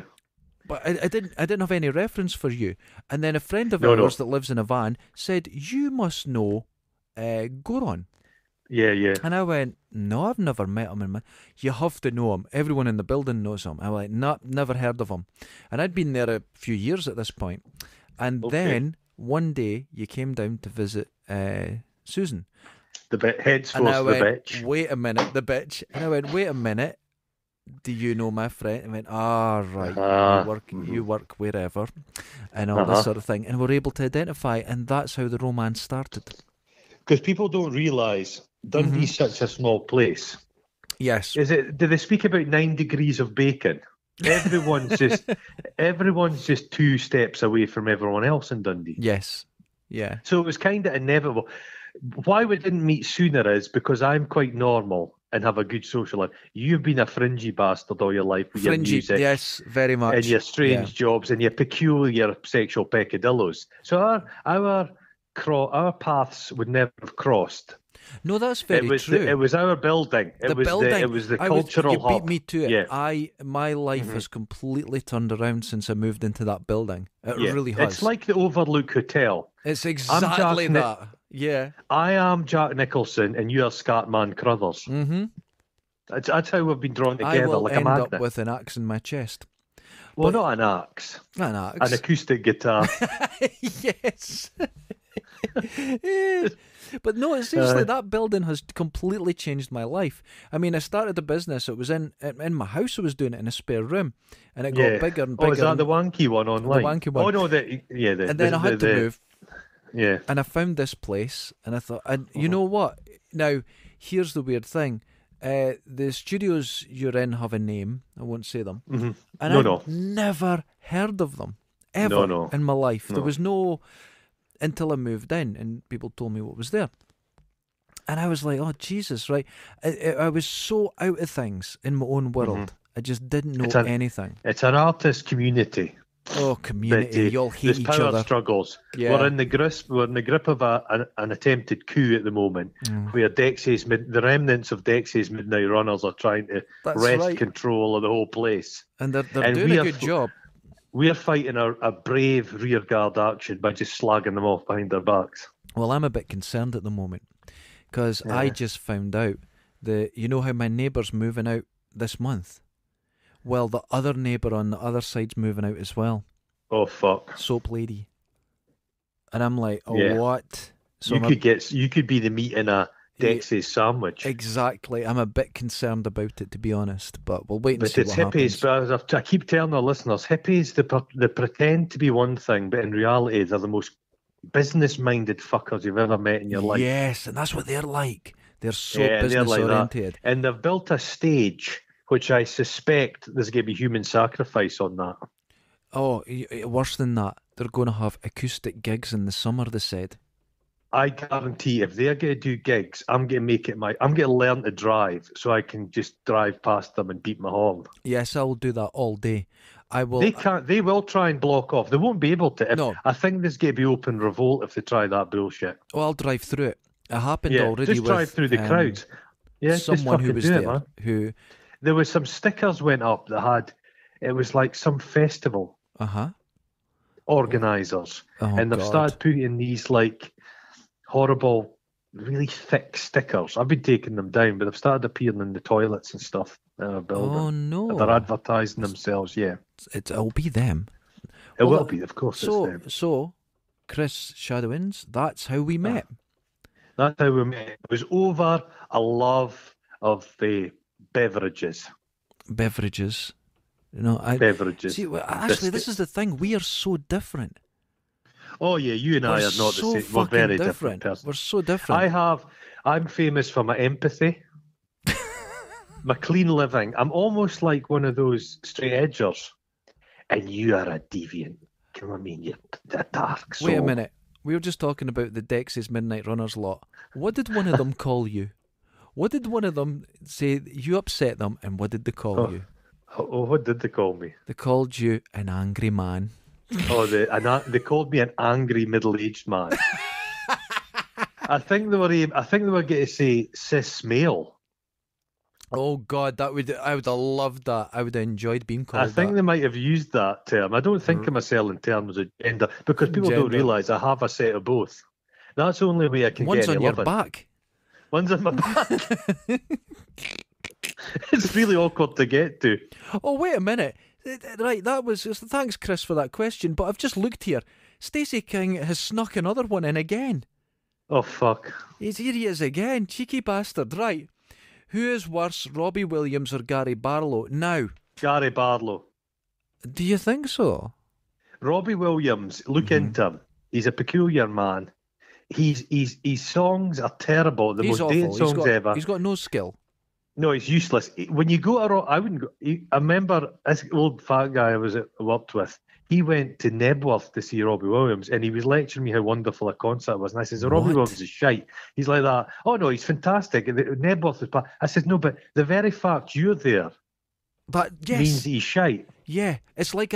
But I didn't have any reference for you. And then a friend of ours that lives in a van said, "You must know Goron." Yeah. And I went, "No, I've never met him. You have to know him. Everyone in the building knows him." I went, "No, never heard of him." And I'd been there a few years at this point. And then one day you came down to visit Susan. Henceforth the bitch. "Wait a minute, the bitch." And I went, "Wait a minute. Do you know my friend?" And went, right, you work wherever, and all this sort of thing. And we're able to identify, and that's how the romance started. Because people don't realise Dundee's such a small place. Yes. Do they speak about 9 degrees of bacon? Everyone's just 2 steps away from everyone else in Dundee. Yes. Yeah. So it was kind of inevitable. Why we didn't meet sooner is because I'm quite normal and have a good social life. You've been a fringy bastard all your life with your music. Yes, very much. And your strange jobs and your peculiar sexual peccadillos. So our paths would never have crossed. No, that's very true. It was our building. It was the cultural hub. You beat me to it. Yeah. My life has completely turned around since I moved into that building. It really has. It's like the Overlook Hotel. It's exactly that. Yeah. I am Jack Nicholson and you are Scatman Crothers. Mm-hmm. That's how we've been drawn together, I will like end a magnet. up with an axe in my chest. Well, not an axe. An axe. An acoustic guitar. Yes. But no, seriously, that building has completely changed my life. I mean, I started a business. It was in my house. I was doing it in a spare room, and it got bigger and bigger. Oh, is that the wanky one online? The wanky one. Oh no, and then I had to move. Yeah. And I found this place, and I thought, and you know what? Now, here's the weird thing. The studios you're in have a name. I won't say them. Mm-hmm. And I've never heard of them ever in my life. There was no until I moved in and people told me what was there. And I was like, oh, Jesus, right? I was so out of things in my own world. Mm-hmm. I just didn't know anything. It's an artist community. Oh, community! You all hate each power other. Struggles. Yeah. We're in the grip of an attempted coup at the moment, where the remnants of Dex's Midnight Runners are trying to wrest control of the whole place. And they're doing a good job. We're fighting a brave rearguard action by just slagging them off behind their backs. Well, I'm a bit concerned at the moment because I just found out that you know how my neighbour's moving out this month. Well, the other neighbour on the other side's moving out as well. Oh, fuck. Soap lady. And I'm like, what? So you could be the meat in a Dex's sandwich. Exactly. I'm a bit concerned about it, to be honest, but we'll wait and see what happens. But it's hippies, but I keep telling our listeners, hippies, they pretend to be one thing, but in reality, they're the most business-minded fuckers you've ever met in your life. Yes, and that's what they're like. They're so business-oriented. And they've built a stage... which I suspect there's going to be human sacrifice on that. Oh, worse than that. They're going to have acoustic gigs in the summer, they said. I guarantee if they're going to do gigs, I'm going to learn to drive so I can just drive past them and beat my horn. Yes, I will do that all day. I will. They will try and block off. They won't be able to. No. I think there's going to be open revolt if they try that bullshit. Well, I'll drive through it. It happened already just drive through the crowds. Yeah, someone who was there who there was some stickers went up that had, it was like some festival organisers, and they've God. started putting these like horrible, really thick stickers. I've been taking them down, but they've started appearing in the toilets and stuff in our building. Oh no! They're advertising themselves. Yeah, it'll be them. It will be, of course. So, it's them. So, Chris Shadowins, that's how we met. That's how we met. It was over a love of the beverages. Beverages. You know, Beverages. See, actually, this is the thing. We are so different. Oh yeah, you and I are not so the same. We're very different different. persons. We're so different. I'm famous for my empathy, my clean living. I'm almost like one of those straight edgers, and you are a deviant. You know what I mean? You're a dark soul. Wait a minute. We were just talking about the Dexys Midnight Runners lot. What did one of them call you? What did one of them say? You upset them, and what did they call you? Oh, what did they call me? They called you an angry man. Oh, they called me an angry middle-aged man. I think they were going to say cis male. Oh God, I would have loved that. I would have enjoyed being called. I think they might have used that term. I don't think of myself in terms of gender because people don't realise I have a set of both. That's the only way I can One's get on any your living. back. One's on my back. It's really awkward to get to. Oh wait a minute. Right, that was. Thanks, Chris, for that question. But I've just looked here. Stacey King has snuck another one in again. Oh fuck! Here he is again, cheeky bastard. Right, who is worse, Robbie Williams or Gary Barlow? Now, Gary Barlow. Do you think so? Robbie Williams. Look into him. He's a peculiar man. His songs are terrible. The He's most dated awful. songs ever. He's got no skill. No, it's useless. When you go to I wouldn't go. I remember this old fat guy I worked with. He went to Nebworth to see Robbie Williams, and he was lecturing me how wonderful a concert was. And I says, Robbie Williams is shite. He's like that. Oh no, he's fantastic. Nebworth is bad. I said, no, but the very fact you're there means he's shite. Yeah, it's like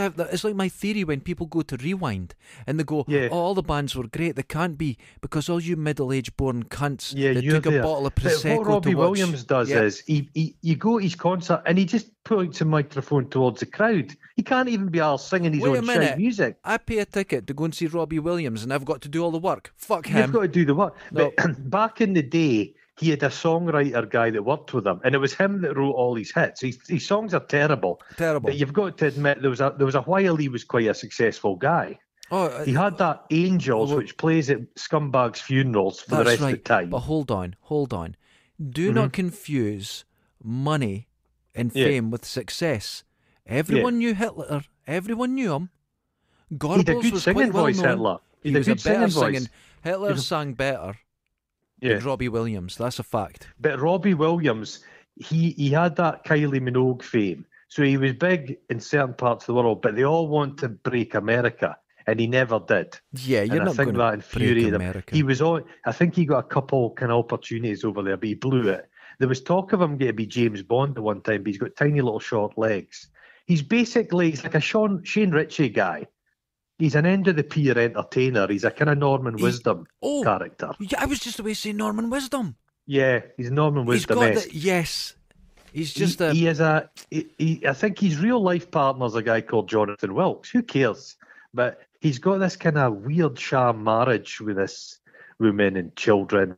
my theory when people go to Rewind and they go, oh, all the bands were great. They can't be because all you middle-aged born cunts that took a bottle of Prosecco. But what Robbie Williams does is you go to his concert and he just points a microphone towards the crowd. He can't even be all singing his own shite music. I pay a ticket to go and see Robbie Williams and I've got to do all the work. Fuck him. You've got to do the work. No. But back in the day, he had a songwriter guy that worked with him, and it was him that wrote all his hits. His songs are terrible. Terrible. But you've got to admit, there was a while he was quite a successful guy. Oh, he had that Angels, which plays at scumbags' funerals for the rest of the time. But hold on. Do not confuse money and fame with success. Everyone knew Hitler. Everyone knew him. Goebbels he had a good was singing quite well voice, known. Hitler. He was a better singing. Hitler sang better. Yeah. Robbie Williams, that's a fact. But Robbie Williams, he had that Kylie Minogue fame. So he was big in certain parts of the world, but they all want to break America, and he never did. Yeah, you're not going to break America. He was on. I think he got a couple kind of opportunities over there, but he blew it. There was talk of him getting to be James Bond at one time, but he's got tiny little short legs. He's like a Shane Ritchie guy. He's an end of the pier entertainer. He's a kind of Norman Wisdom character. Yeah, I was just about to say Norman Wisdom. Yeah, he's Norman Wisdom. Yes, he's just I think his real life partner's a guy called Jonathan Wilkes. Who cares? But he's got this kind of weird sham marriage with this woman and children.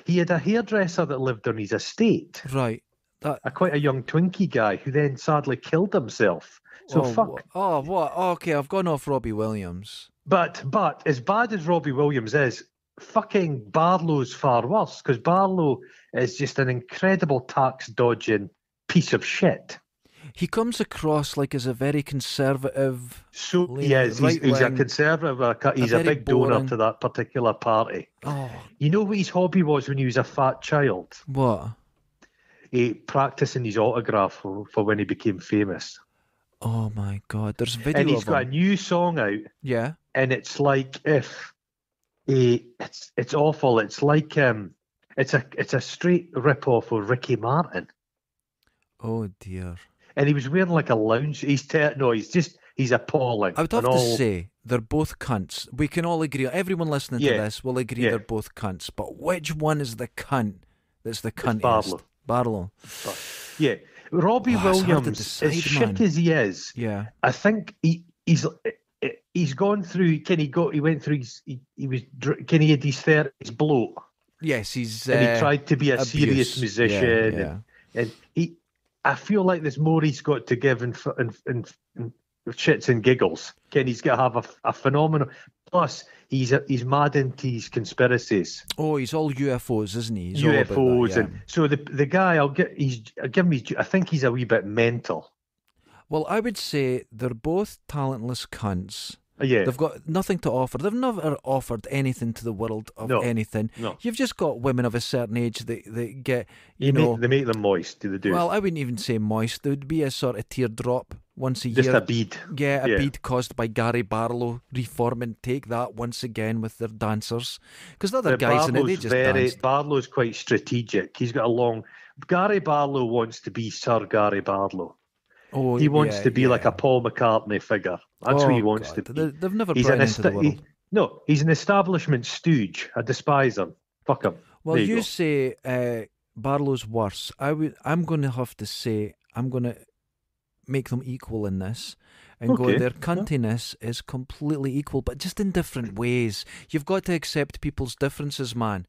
He had a hairdresser that lived on his estate. Right. Quite a young Twinkie guy who then sadly killed himself. So fuck. Oh, what? Okay, I've gone off Robbie Williams. But as bad as Robbie Williams is, fucking Barlow's far worse, because Barlow is just an incredible tax-dodging piece of shit. He comes across like as a very conservative... So he is. He's a conservative. He's a big donor to that particular party. Oh. You know what his hobby was when he was a fat child? What? Practicing his autograph for when he became famous. Oh my God! There's video. And he's got a new song out. Yeah. And it's like it's awful. It's like it's a straight rip off of Ricky Martin. Oh dear. And he was wearing like a lounge. He's appalling. I would have to say they're both cunts. We can all agree. Everyone listening to this will agree they're both cunts. But which one is the cunt? That's the cuntiest. Barlow. Barlow. Yeah. Robbie it's hard to Williams, decide, as shit man. as he is, Yeah. I think he's gone through. He went through. He was. Can he had his 30s bloat, Yes, he's. and he tried to be a serious abuse. musician, Yeah. and he. I feel like there's more he's got to give in shits and giggles. He's got to have a phenomenal. Plus, he's mad into his conspiracies. Oh, he's all UFOs, isn't he? He's all about UFOs, that, yeah. and so the guy, I'll give him. I think he's a wee bit mental. Well, I would say they're both talentless cunts. Yeah, They've got nothing to offer. They've never offered anything to the world of anything. No. You've just got women of a certain age that get, they make them moist. Do they do? Well, I wouldn't even say moist. There would be a sort of teardrop once a just year. a bead. Yeah, a bead caused by Gary Barlow reforming. Take that once again with their dancers. Because the other guys in it, they just dance. Barlow's quite strategic. He's got a long... Gary Barlow wants to be Sir Gary Barlow. Oh, he wants to be like a Paul McCartney figure. That's what he wants to be. They've never brought him into the world. No, he's an establishment stooge. I despise him. Fuck him. Well, you say Barlow's worse. I'm going to have to say I'm going to make them equal in this and go their cuntiness is completely equal, but just in different ways. You've got to accept people's differences, man.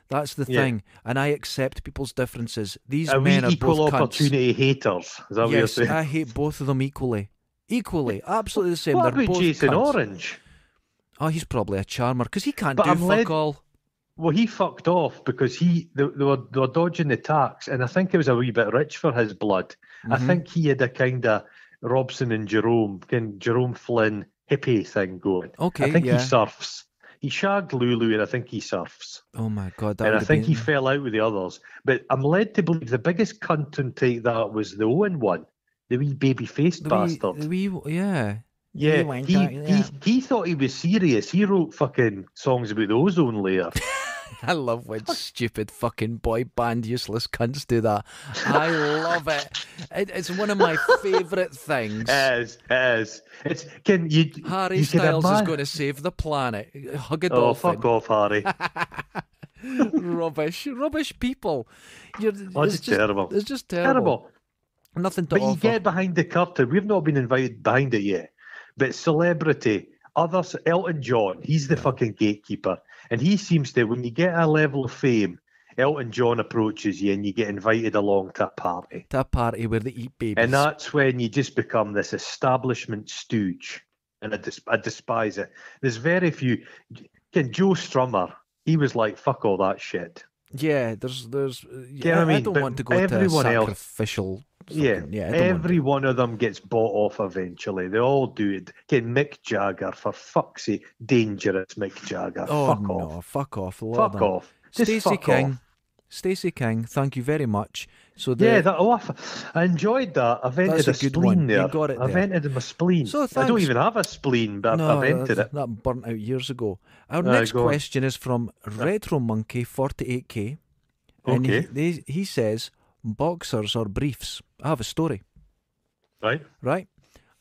That's the thing, and I accept people's differences. These men are equal both opportunity haters. Is that what you're saying? I hate both of them equally, absolutely the same. What They're about both Jason cunts. Orange? Oh, he's probably a charmer because he can't do fuck all. Well, he fucked off because they were dodging the tax, and I think it was a wee bit rich for his blood. I think he had a kind of Robson and Jerome Flynn hippie thing going. Okay, I think he surfs. He shagged Lulu, and I think he surfs. Oh my God! And I think he fell out with the others. But I'm led to believe the biggest cunt to take that was the Owen one, the wee baby-faced bastard. He thought he was serious. He wrote fucking songs about the ozone layer. I love when stupid fucking boy band useless cunts do that. I love it. It's one of my favourite things. It is. Harry Styles is going to save the planet. Hug a dolphin. Oh, fuck off, Harry. Rubbish people. It's terrible. It's just terrible. Nothing to offer. But you get behind the curtain. We've not been invited behind it yet. But celebrity, Elton John, he's the fucking gatekeeper. And he seems to, when you get a level of fame, Elton John approaches you and you get invited along to a party. To a party where they eat babies. And that's when you just become this establishment stooge. And I despise it. There's very few. Joe Strummer, he was like, fuck all that shit. Yeah, I don't want to go to a sacrificial... Every one of them gets bought off eventually. They all do it. Mick Jagger, for fuck's sake, dangerous Mick Jagger. Fuck off. Fuck off. Stacey King, thank you very much. So I enjoyed that. I've entered a spleen there. You got it there. I've entered my spleen. So I don't even have a spleen, but I've entered it. That burnt out years ago. Our next question is from Retro Monkey 48K. And he says, boxers or briefs? I have a story. Right?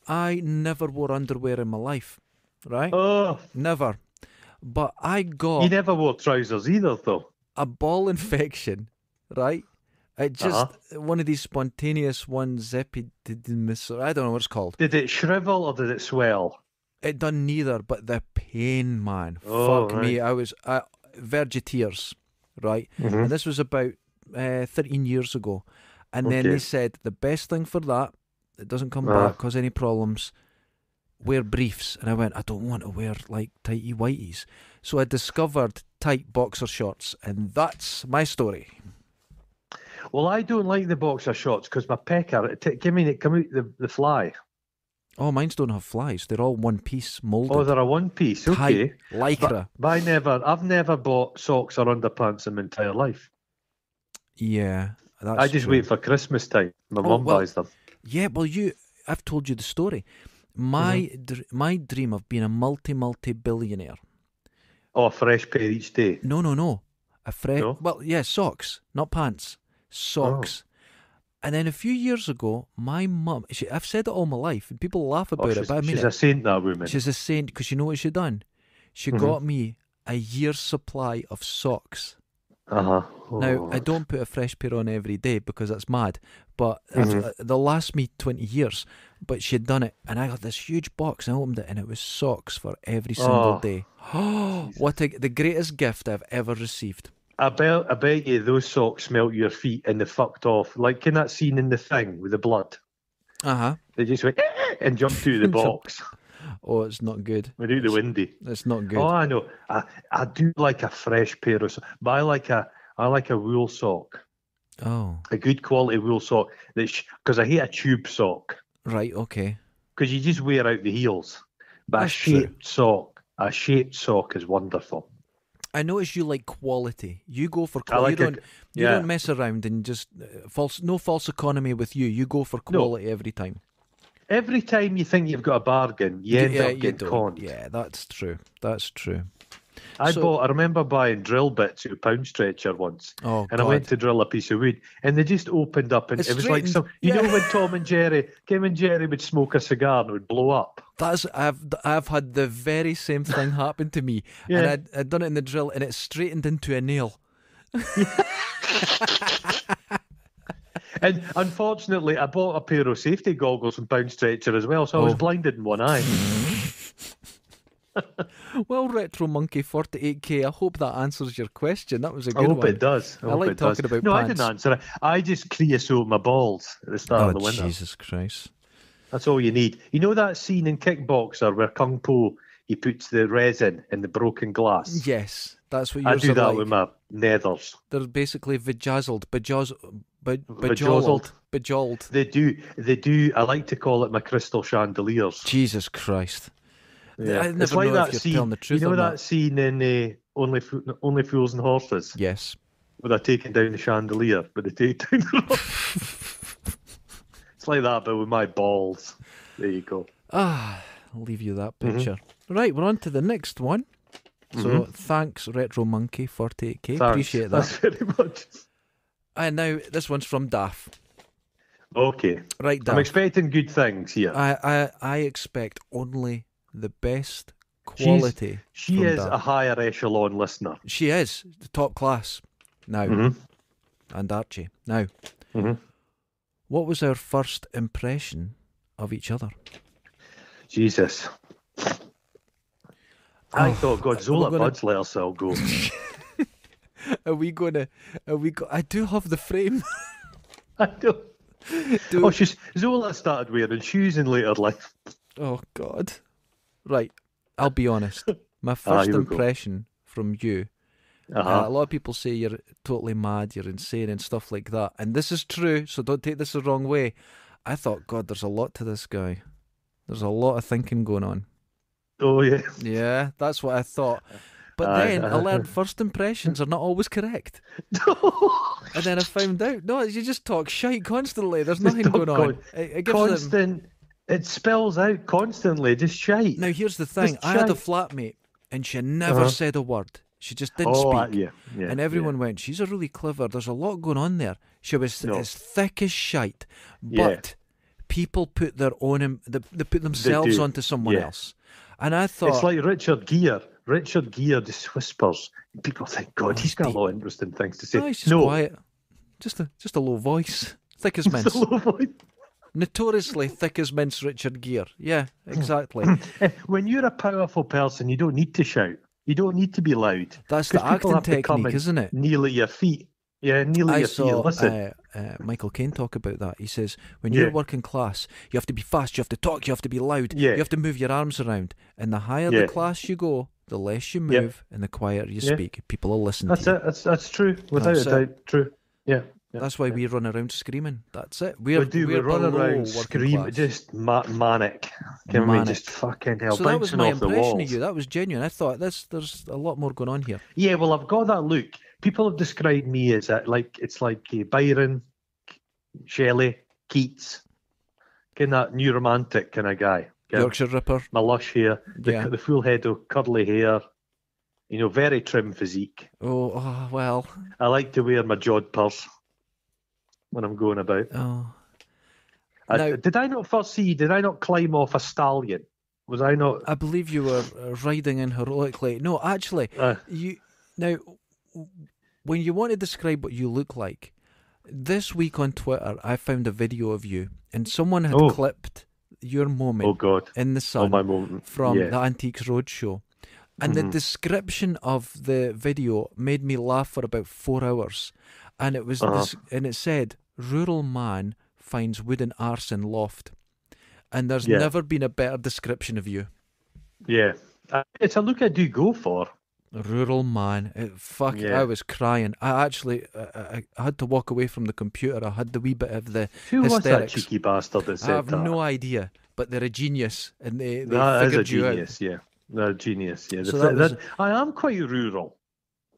I never wore underwear in my life. Right? Oh. Never. But I got... You never wore trousers either, though. A ball infection, right? It just... One of these spontaneous ones, epididymis, I don't know what it's called. Did it shrivel or did it swell? It done neither, but the pain, man. Fuck me. I was... verge of tears, right? Mm-hmm. And this was about 13 years ago. And then they said the best thing for that, it doesn't come back, cause any problems, wear briefs. And I went, I don't want to wear like tighty whities. So I discovered tight boxer shorts, and that's my story. Well, I don't like the boxer shorts because my pecker, it come out the fly. Oh, mine don't have flies. They're all one piece molded. Oh, they're a one piece. Okay. Tight, lycra. But I've never bought socks or underpants in my entire life. Yeah. I just wait for Christmas time. My mum buys them. Yeah, well, I've told you the story. My dream of being a multi-billionaire. Oh, a fresh pair each day? No. A fresh... No? Well, yeah, socks, not pants. Socks. And then a few years ago, my mum... I've said it all my life, and people laugh about it, but I mean she's a saint, that woman. She's a saint, because you know what she done? She got me a year's supply of socks. Uh-huh. Now, I Oh. don't put a fresh pair on every day because that's mad, but Mhm. they'll last me 20 years. But she'd done it, and I got this huge box, and I opened it, and it was socks for every single Oh, day. Oh, Jesus. the greatest gift I've ever received. I bet you those socks smelt your feet and they fucked off. Like in that scene in The Thing with the blood. Uh-huh. They just went and jumped through the Jump. box. Oh, it's not good. Went out the window. It's not Oh, good. I know. I do like a fresh pair of socks, but I like a wool sock, Oh, a good quality wool sock. Because I hate a tube sock right, okay. because you just wear out the heels. But That's true. a shaped sock is wonderful. I notice you like quality. You go for I quality. like it. You Yeah. don't mess around and just no false economy with you. You go for No. quality every time. Every time you think you've got a bargain, you end yeah, up you getting don't. conned. Yeah, that's true. That's true. I So- remember buying drill bits at a pound stretcher once, Oh and God. I went to drill a piece of wood, and they just opened up, and It's it was like straightened. you know Yeah. when Tom and Jerry would smoke a cigar and it would blow up. I've had the very same thing happen to me, Yeah. and I'd done it in the drill, and it straightened into a nail. And unfortunately, I bought a pair of safety goggles from pound stretcher as well, so I was Oh. blinded in one eye. Well, Retro Monkey 48K, I hope that answers your question. That was a I good hope one. it does. I hope like it does. talking about No, I pants. didn't answer it. I just creosote my balls at the start Oh, of the winter. Jesus Christ. That's all you need. You know that scene in Kickboxer where Kung Po he puts the resin in the broken glass? Yes, that's what I yours do are that like. with my nethers. They're basically bejeweled. Bejeweled. Bejeweled. They do. I like to call it my crystal chandeliers. Jesus Christ. Yeah. I never It's like know that if you're scene. telling the truth You know or that not. scene in Only Fools and Horses Yes. where they're taking down the chandelier, but they take down the rock. It's like that, but with my balls. There you go. I'll leave you that Mm-hmm. picture. Right, we're on to the next one. So thanks, Retro Monkey 48K. Thanks. Appreciate that. Thanks very much. And now this one's from Daff. Okay. Right, I'm Daff. expecting good things here. I expect only the best quality. She from is Daff. a higher echelon listener. She is the top class now. Mhm. And Archie. Now, Mhm. what was our first impression of each other? Jesus. I Oh, thought we're Godzilla gonna- buds let us all go. Are we gonna? I do have the frame. I don't. Do- Oh, Zola started wearing shoes in later life. Oh God. Right. I'll be honest. My first here we go. impression from you. Uh-huh. A lot of people say you're totally mad, you're insane, and stuff like that. And this is true, so don't take this the wrong way. I thought, God, there's a lot to this guy. There's a lot of thinking going on. Oh, yeah. Yeah, that's what I thought. But Aye, then I aye. learned first impressions are not always correct. And then I found out, no, you just talk shite constantly. There's nothing talk going on. It gives them... Constant. It spells out constantly, just shite. Now, here's the thing. Just I had a shite. flatmate, and she never Uh-huh. said a word. She just didn't Oh, speak. yeah. And everyone went, she's a really clever. There's a lot going on there. She was No. as thick as shite. Yeah. But people put their own, they put themselves do. onto someone Yeah. else. And I thought, It's like Richard Gere. Richard Gere just whispers. People think, God, he's got a lot of interesting things to say. oh, he's just quiet. Just a low voice. Thick as It's mince. a low voice. Notoriously thick as mince Richard Gere. Yeah, exactly. When you're a powerful person, you don't need to shout. You don't need to be loud. That's the 'Cause people acting have to come technique, and isn't it? Kneel at your feet. Yeah, kneel at I your feet. saw Listen. Michael Caine talk about that. He says, when you're Yeah. working class, you have to be fast, you have to talk, you have to be loud, Yeah. you have to move your arms around. And the higher Yeah. the class you go, the less you Yeah. move and the quieter you Yeah. speak. People will listen That's to you. it. That's true. Without That's a it. doubt. True. Yeah. Yeah. That's why we run around screaming. That's it. We're We run below around working screaming, class. just manic. Can we Manic. just fucking hell, So that was bouncing my off the impression walls? of you. That was genuine. I thought there's a lot more going on here. Yeah, well, I've got that look. People have described me as it's like Byron, Shelley, Keats, kind of new romantic kind of guy. Yeah. Yorkshire Ripper. My lush hair, Yeah. the full head of curly hair, very trim physique. Oh, well. I like to wear my jod purse when I'm going about. Oh. Now- Did I not first see? Did I not climb off a stallion? Was I not? I believe you were riding in heroically. No, actually, Uh, you now when you want to describe what you look like, this week on Twitter, I found a video of you, and someone had clipped your moment Oh God. in the sun my moment. from Yeah. the Antiques Roadshow. And the description of the video made me laugh for about 4 hours. And it was and it said, "Rural man finds wooden arse in loft." And there's never been a better description of you. Yeah. It's a look I do go for. Rural man. I was crying. I actually I had to walk away from the computer. I had the wee bit of the Who was that hysterics. cheeky bastard that said I have that? no idea, but they're a genius, and they That is figured a you out. genius, yeah. They're a genius, yeah. So I am quite rural.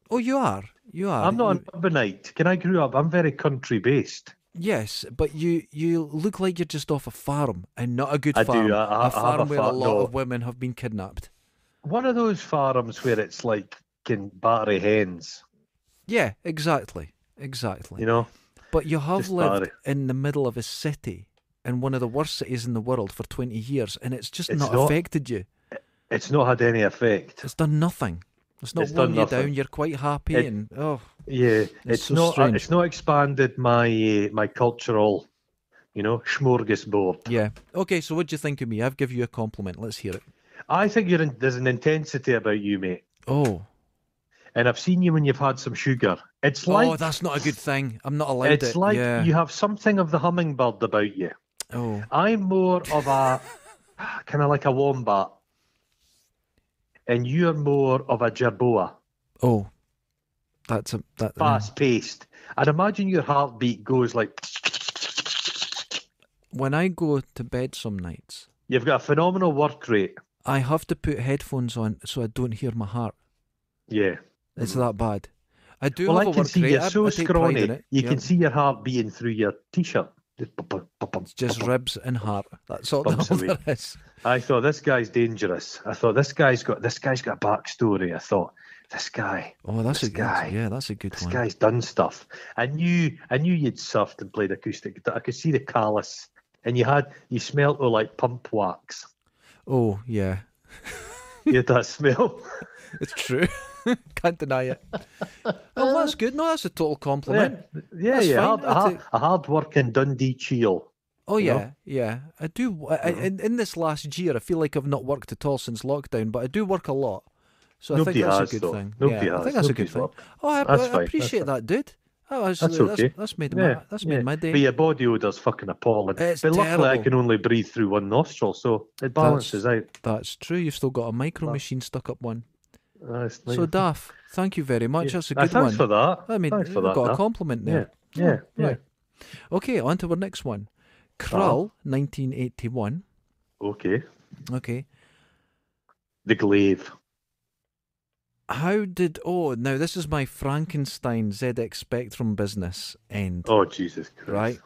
Oh, you are. You are. I'm not an urbanite. Can I grew up? I'm very country based. Yes, but you look like you're just off a farm, and not a good I farm. do. I have farm where a lot no. of women have been kidnapped. One of those farms where it's like battery hens. Yeah, exactly. Exactly. You know? But you have Just lived battery. in the middle of a city, in one of the worst cities in the world for 20 years, and it's just It's not not- affected you. It's not had any effect. It's done nothing. It's not It's worn done you nothing. down. You're quite happy, It- Yeah, it's so not. strange. It's not expanded my cultural, smorgasbord. yeah. Okay, so what do you think of me? I've given you a compliment. Let's hear it. I think there's an intensity about you, mate. Oh. And I've seen you when you've had some sugar. It's like Oh, that's not a good thing. I'm not allowed it's it. like yeah. you have something of the hummingbird about you. Oh. I'm more of a kind of like a wombat, and you're more of a jerboa, Oh. That. fast paced. I'd imagine your heartbeat goes like. When I go to bed some nights, You've got a phenomenal work rate. I have to put headphones on so I don't hear my heart. Yeah. It's that bad. I do Well, have I a can work see rate. you're I so take pride in scrawny. it. You Yeah. can see your heart beating through your t-shirt. It's just ribs and heart. That's all Bumps there away. is. I thought this guy's dangerous. I thought this guy's got a backstory. I thought this guy. Oh, that's This a good. guy. Yeah, that's a good This one. guy's done stuff. I knew you'd surfed and played acoustic guitar. I could see the callus, and you smelled like pump wax. Oh, yeah. You had that smell. It's true. Can't deny it. Oh, that's good. No, that's a total compliment. Yeah, That's yeah. fine. A hard working Dundee chiel. Oh, you yeah, know? yeah. I do. In this last year, I feel like I've not worked at all since lockdown, but I do work a lot. So Nobody I think that's has, a good though. thing. Nobody yeah, I has. think that's a good Nobody's thing. worked. Oh, I That's fine, appreciate that's that, dude. Oh, That's okay. That's made Yeah, made my day. But your body odour's fucking appalling. It's but luckily I terrible. can only breathe through one nostril, so it balances out. That's true. You've still got a micro machine stuck up one. That's So, nice. Daff, thank you very much. That's a Ah, good thanks one. for that. I mean, thanks for we've that. got a Daff. compliment there. Yeah, yeah. Right. Okay, on to our next one. Krull, 1981. Okay. Okay. The glaive. How did... Oh, now this is my Frankenstein ZX Spectrum business end. Oh, Jesus Christ. Right.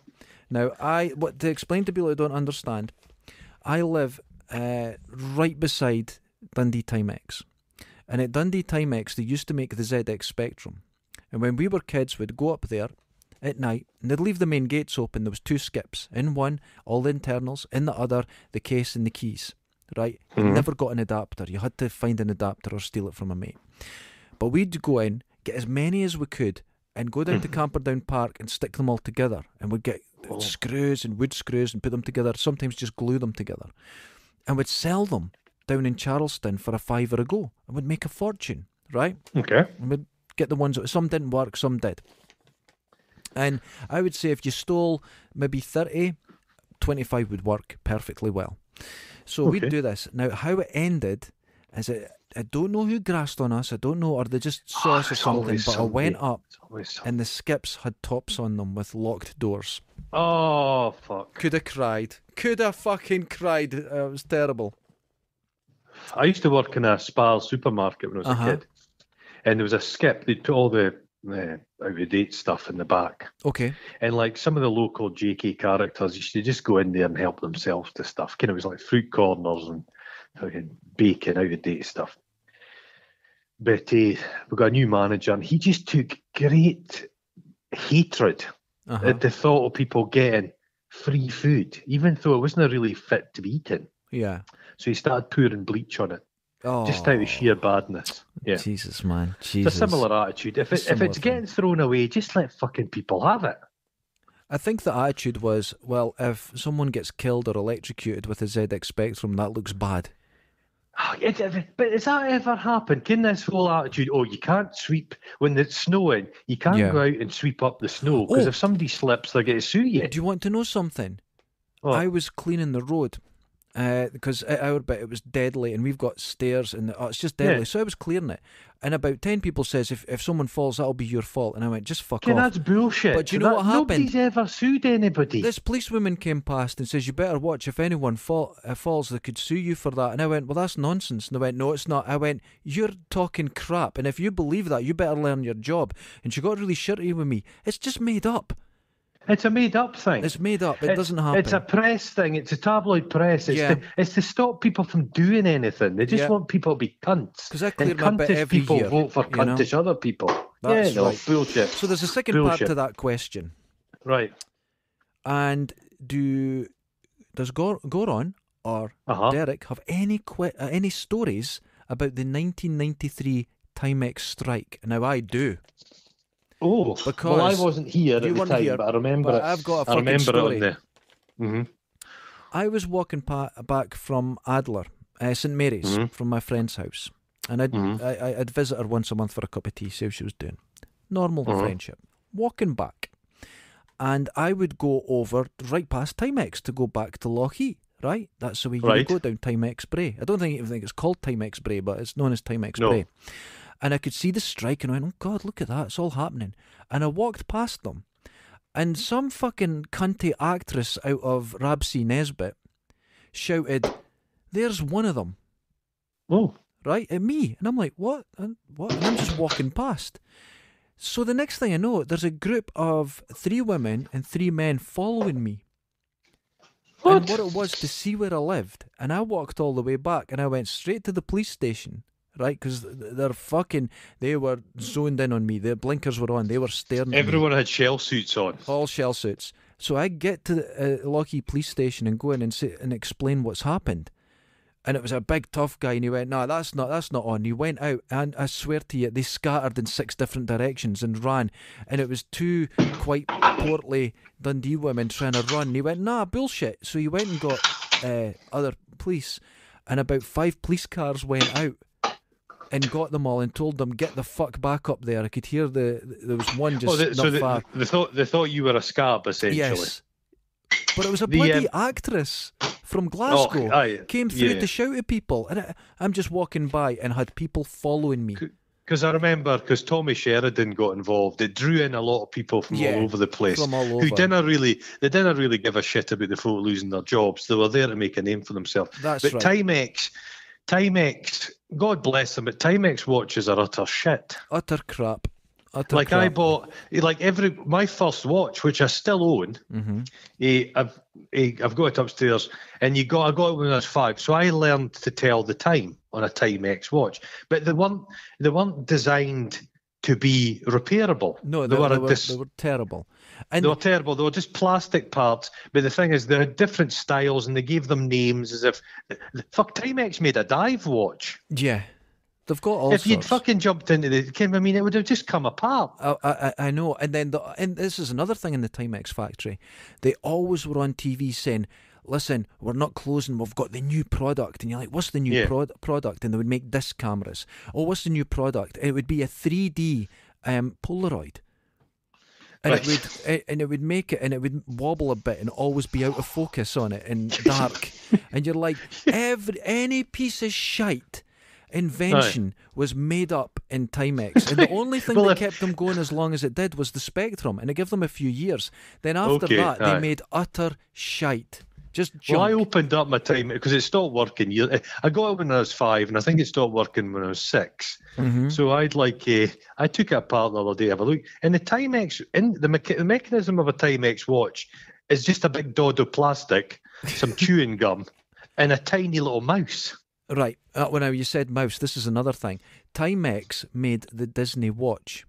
Now, to explain to people who don't understand, I live right beside Dundee Timex. And at Dundee Timex, they used to make the ZX Spectrum. And when we were kids, we'd go up there at night, and they'd leave the main gates open. There was two skips. In one, all the internals. In the other, the case and the keys. Right? You never got an adapter. You had to find an adapter or steal it from a mate. But we'd go in, get as many as we could, and go down to Camperdown Park and stick them all together. And we'd get screws and wood screws and put them together, sometimes just glue them together. And we'd sell them down in Charleston for $5 a go. And we'd make a fortune, right? Okay. And we'd get the ones that some didn't work, some did. And I would say if you stole maybe 30, 25 would work perfectly well. So Okay. we'd do this. Now, how it ended is I don't know who grassed on us. I don't know, or they just saw us or It's something. always But I went somebody. up, It's always somebody. and the skips had tops on them with locked doors. Oh, fuck. Could have cried. Could have fucking cried. It was terrible. I used to work in a Spar supermarket when I was Uh-huh. a kid. And there was a skip. They'd put all the out-of-date stuff in the back. Okay. And like some of the local JK characters used to just go in there and help themselves to stuff. Kind of was like fruit corners and fucking bacon, out-of-date stuff. But we got a new manager, and he just took great hatred Uh-huh. at the thought of people getting free food, even though it wasn't really fit to be eaten. Yeah. So he started pouring bleach on it. just out of sheer badness. Yeah. Jesus, man. It's Jesus. a similar attitude. If it's getting thrown away, just let fucking people have it. I think the attitude was, well, if someone gets killed or electrocuted with a ZX Spectrum, that looks bad. But has that ever happened? Can this whole attitude, you can't sweep when it's snowing, you can't go out and sweep up the snow, because if somebody slips, they're going to sue you. Do you want to know something? What? I was cleaning the road because at our bit it was deadly, and we've got stairs, and it's just deadly. Yeah. So I was clearing it, and about 10 people says, if someone falls, that'll be your fault. And I went, just fuck off. That's bullshit. But do you know what happened? Nobody's ever sued anybody. This policewoman came past and says, you better watch, if anyone falls, they could sue you for that. And I went, well, that's nonsense. And they went, no, it's not. I went, you're talking crap, and if you believe that, you better learn your job. And she got really shitty with me. It's just made up. It's a made-up thing. It's made up. It doesn't happen. It's a press thing. It's a tabloid press. It's to stop people from doing anything. They just want people to be cunts. Because I clear my bit every people year, vote for cuntish other people. That's right. Bullshit. So there's a second part to that question. Right. And does Goron or Derek have any stories about the 1993 Timex strike? Now I do. Oh, because I wasn't here at the time, but I remember it. I've got a fucking story. It on there. I was walking back from Adler, St Mary's, from my friend's house, and I'd visit her once a month for a cup of tea, see how she was doing. Normal friendship. Walking back, and I would go over right past Timex to go back to Lochee. Right, that's the way you go down Timex Bray. I don't even think it's called Timex Bray, but it's known as Timex Bray. And I could see the strike, and I went, oh God, look at that, it's all happening. And I walked past them, and some fucking cunty actress out of Rabsy Nesbitt shouted, there's one of them. Oh. Right, at me. And I'm like, what? And I'm just walking past. So the next thing I know, there's a group of 3 women and 3 men following me. What? And what it was to see where I lived. And I walked all the way back, and I went straight to the police station. Right, because they were zoned in on me. Their blinkers were on. They were staring at me. Everyone had shell suits on. All shell suits. So I get to the Lochee police station and go in and explain what's happened. And it was a big tough guy, and he went, no, that's not on. He went out, and I swear to you, they scattered in 6 different directions and ran. And it was 2 quite portly Dundee women trying to run. And he went, nah, bullshit. So he went and got other police, and about 5 police cars went out and got them all and told them, get the fuck back up there. I could hear there was one just not far. They thought you were a scab, essentially. Yes. But it was a bloody actress from Glasgow came through to shout at people. And I'm just walking by and had people following me. Because I remember, because Tommy Sheridan got involved, it drew in a lot of people from all over the place. From all over. Who didn't really give a shit about the folk losing their jobs. They were there to make a name for themselves. But Timex, God bless them, but Timex watches are utter shit. Utter crap. I bought my first watch, which I still own. I've got it upstairs, and I got it when I was 5. So I learned to tell the time on a Timex watch, but they weren't designed to be repairable. No, they were terrible. And they were terrible. They were just plastic parts. But the thing is, they had different styles, and they gave them names as if Timex made a dive watch. Yeah. They've got all If you'd fucking jumped into it would have just come apart. I know. And then and this is another thing in the Timex factory. They always were on TV saying, listen, we're not closing, we've got the new product. And you're like, what's the new product? And they would make disc cameras. Oh, what's the new product? And it would be a 3D Polaroid. And it would make it, and it would wobble a bit and always be out of focus on it and dark. And you're like, any piece of shite invention was made up in Timex, and the only thing that kept them going as long as it did was the Spectrum, and it gave them a few years. Then after that, they made utter shite. Just junk. Well, I opened up my time because it stopped working. I got it when I was 5, and I think it stopped working when I was 6. So I took it apart the other day to have a look. And the Timex, the mechanism of a Timex watch is just a big dod of plastic, some chewing gum, and a tiny little mouse. Right. Well, now you said mouse. This is another thing. Timex made the Disney watch.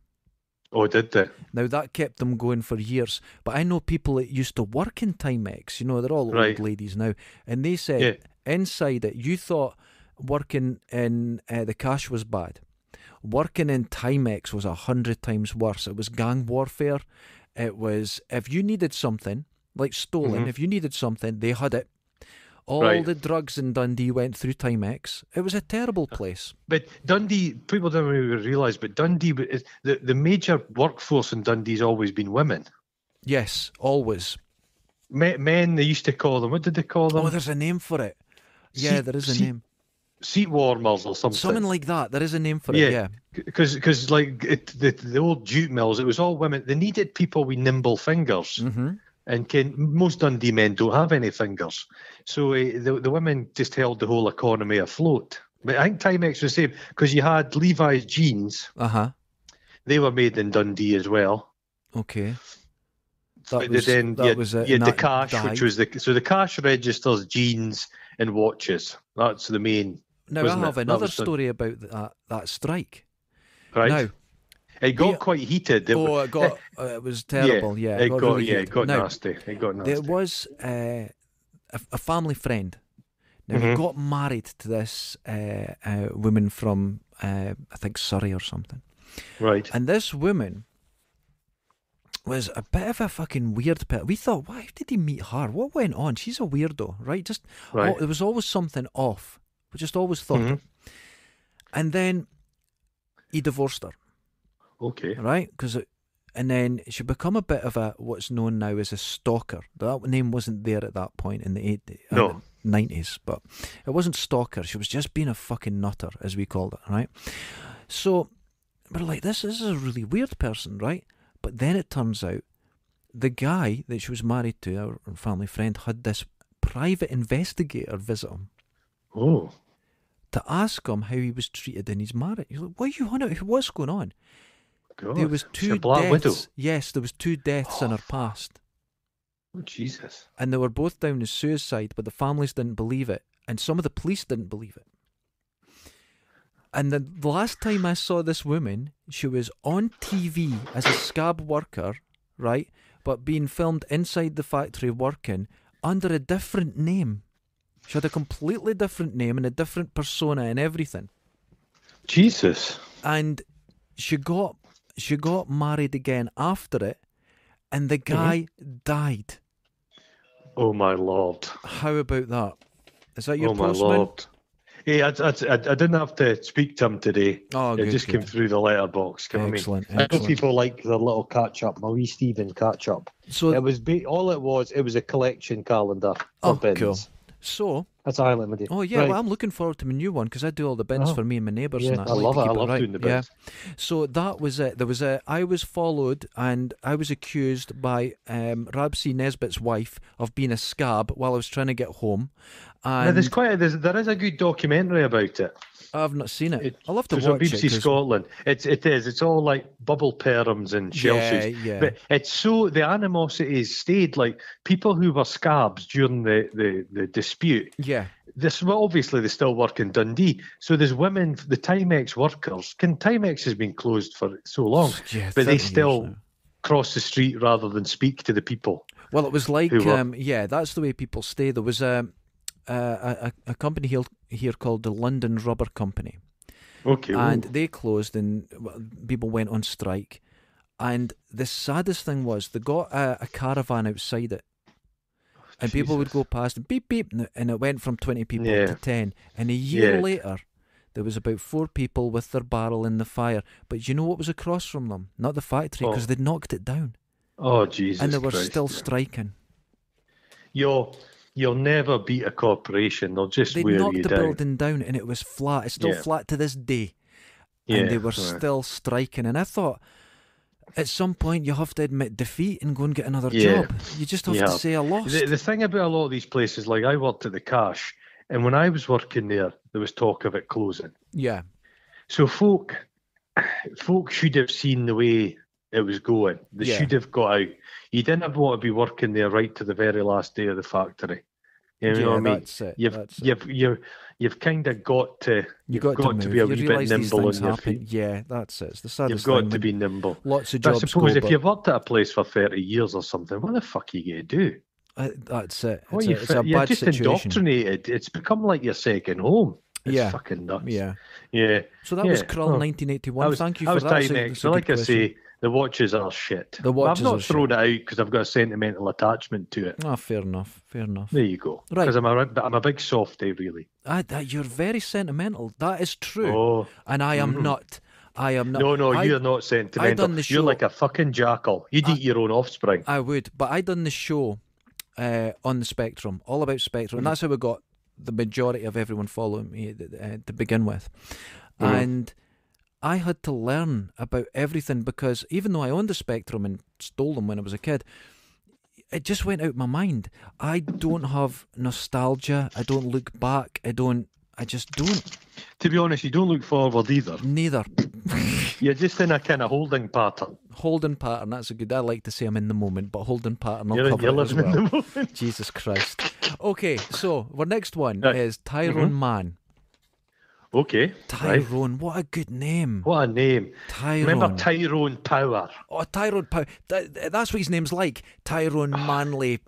Oh, did they? Now, that kept them going for years. But I know people that used to work in Timex. You know, they're all old ladies now. And they said inside it, you thought, working in the Cash was bad. Working in Timex was 100 times worse. It was gang warfare. It was, if you needed something, like stolen, if you needed something, they had it. All the drugs in Dundee went through Timex. It was a terrible place. But Dundee, people don't really realise, but Dundee, the major workforce in Dundee's always been women. Yes, always. Men, they used to call them, what did they call them? Oh, there's a name for it. Yeah, there is a name. Seat warmers or something. Something like that. There is a name for it, yeah. Because like the old jute mills, it was all women. They needed people with nimble fingers. And most Dundee men don't have any fingers. So the women just held the whole economy afloat. But I think Timex was the same, because you had Levi's jeans. They were made in Dundee as well. Okay. You had the Cash, which was the Cash registers jeans and watches. That's the main. Now I have another story about that strike. Right. Now, it got quite heated. It was terrible. It got nasty. It got nasty. There was a family friend. Now he got married to this woman from I think Surrey or something. Right. And this woman was a bit of a fucking weird person. We thought, why did he meet her? What went on? She's a weirdo, right? There was always something off. We just always thought it. And then he divorced her. Okay. Right? And then she become a bit of what's known now as a stalker. That name wasn't there at that point in the 90s, but it wasn't stalker. She was just being a fucking nutter, as we called it, right? So we're like, this is a really weird person, right? But then it turns out the guy that she was married to, our family friend, had this private investigator visit him. Oh. To ask him how he was treated in his marriage. You're like, what are you on about? What's going on? God, there was 2 deaths. Widow. Yes, there was 2 deaths in her past. Oh, Jesus. And they were both down as suicide, but the families didn't believe it. And some of the police didn't believe it. And the last time I saw this woman, she was on TV as a scab worker, right? But being filmed inside the factory working under a different name. She had a completely different name and a different persona and everything. Jesus. And she got married again after it, and the guy died. Oh my Lord! How about that? Is that your postman? My Lord! Hey, I didn't have to speak to him today. Oh, it just came through the letterbox. Excellent. I know people like their little catch up, my wee Stephen catch up. So it was it was a collection calendar. Oh, cool. So that's Ireland, with you. Oh yeah, right. Well, I'm looking forward to my new one because I do all the bins for me and my neighbours. Yeah, and that. I love it. I love doing the bins. Yeah. So that was it. I was followed and I was accused by Rabsy Nesbitt's wife of being a scab while I was trying to get home. And now, there is a good documentary about it. I've not seen it. I'll have to watch on BBC it. Scotland. It's all like bubble perms and shell suits. Yeah. But it's so the animosity stayed. Like people who were scabs during the dispute. Yeah. Obviously they still work in Dundee. So there's women, the Timex workers. Timex has been closed for so long, but they still cross the street rather than speak to the people. Well, it was like that's the way people stay. There was a company here called the London Rubber Company. Okay. And they closed and people went on strike. And the saddest thing was they got a caravan outside it. And people would go past and beep, beep, and it went from 20 people to 10. And a year later, there was about 4 people with their barrel in the fire. But you know what was across from them? Not the factory, because they'd knocked it down. Oh, Jesus And they were Christ. still striking. You'll never beat a corporation. They'll just wear you down. They knocked the building down and it was flat. It's still flat to this day. And they were still striking. And I thought, at some point you have to admit defeat and go and get another job. You just have to say I lost. The thing about a lot of these places, like I worked at the Cash, and when I was working there was talk of it closing. Yeah. So folk should have seen the way it was going. They should have got out. You didn't want to be working there right to the very last day of the factory. You know what I mean? That's it. You've kind of got to. You've got to be a wee bit nimble on your feet. Yeah, that's it. It's the saddest thing. You've got to be nimble. Lots of jobs. I suppose if you've worked at a place for 30 years or something, what the fuck are you going to do? That's it. It's a bad situation. You're just indoctrinated. It's become like your second home. It's Yeah. fucking nuts. Yeah. Yeah. So that yeah. was Krull Oh, 1981. Thank you I for was that. Timex, but like I say, the watches are shit. The But I've watches not are thrown it out because I've got a sentimental attachment to it. Ah, fair enough. Fair enough. There you go. Right. Because I'm a big softie, really. You're very sentimental. That is true. Oh. And I am not. I am not. No, you're not sentimental. done the You're show- like a fucking jackal. You'd eat your own offspring. I would, but I done the show on the Spectrum, all about Spectrum, and that's how we got the majority of everyone following me to begin with. And I had to learn about everything because even though I owned the Spectrum and stole them when I was a kid, it just went out of my mind. I don't have nostalgia. I don't look back. I just don't. To be honest, you don't look forward either. Neither. You're just in a kind of holding pattern. Holding pattern, that's a good. I like to say I'm in the moment, but holding pattern, I'll You're cover it as living well. in the moment. Jesus Christ. Okay, so our next one Right. is Tyrone Mann. Okay. Tyrone, what a good name. What a name. Tyrone. Remember Tyrone Power? Oh, Tyrone Power. That's what his name's like. Tyrone Manley.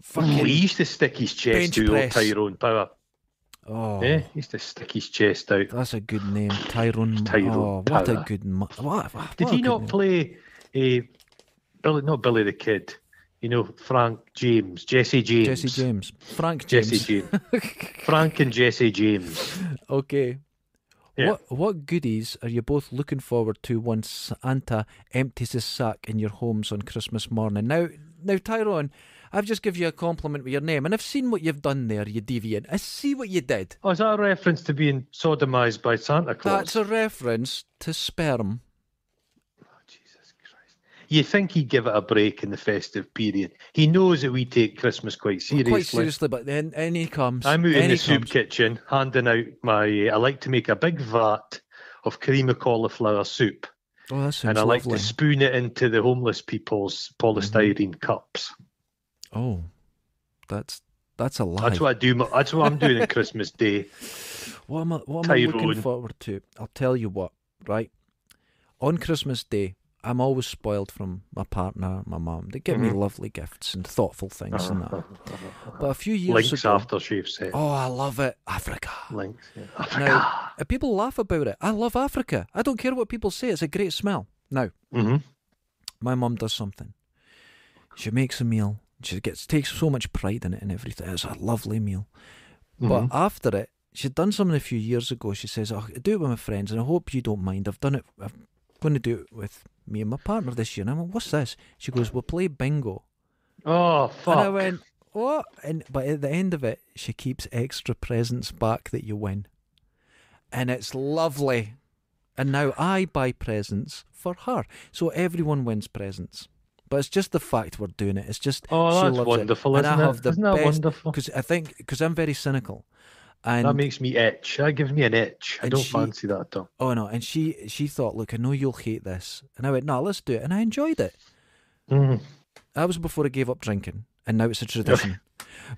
Fucking. He used to stick his chest bench to old press. Tyrone Power. Oh, Yeah, he used to stick his chest out. that's a good name. Tyrone. Tyrone What a Power. good. What Did a he good not name. play not Billy the Kid? You know, Frank James, Jesse James. Jesse James. Frank James. Jesse James. Frank and Jesse James. Okay. Yeah. What goodies are you both looking forward to once Santa empties his sack in your homes on Christmas morning? Now, Tyrone, I've just given you a compliment with your name, and I've seen what you've done there, you deviant. I see what you did. Oh, is that a reference to being sodomized by Santa Claus? That's a reference to sperm. Jesus Christ. You think he'd give it a break in the festive period. He knows that we take Christmas quite seriously. Quite seriously, but then in he comes. I'm out in the he soup comes. kitchen handing out I like to make a big vat of cream of cauliflower soup. Oh, that sounds And I like lovely. to spoon it into the homeless people's polystyrene cups. Oh, that's a lie. That's what I do. That's what I'm doing on Christmas Day. What am I looking Tyrone. forward to? I'll tell you what, right? On Christmas Day, I'm always spoiled from my partner, my mum. They give me lovely gifts and thoughtful things and that. But a few years Lynx ago... aftershave set. Oh, I love it. Africa. Lynx. Yeah. Africa. Now, people laugh about it. I love Africa. I don't care what people say. It's a great smell. Now, my mum does something. She makes a meal. She takes so much pride in it and everything. It's a lovely meal. But after it, she'd done something a few years ago. She says, "Oh, I do it with my friends, and I hope you don't mind. I'm going to do it with me and my partner this year." And I went, "What's this?" She goes, "We'll play bingo." Oh, fuck. And I went, "What?" But at the end of it, she keeps extra presents back that you win. And it's lovely. And now I buy presents for her. So everyone wins presents. But it's just the fact we're doing it. It's just Oh, she that's loves wonderful, it. And isn't I it? have the Isn't that best, wonderful? Because I'm very cynical. And That makes me itch. That gives me an itch. I And don't she- fancy that at all. oh no, and she thought, "Look, I know you'll hate this." And I went, "No, let's do it." And I enjoyed it. Mm. That was before I gave up drinking, and now it's a tradition.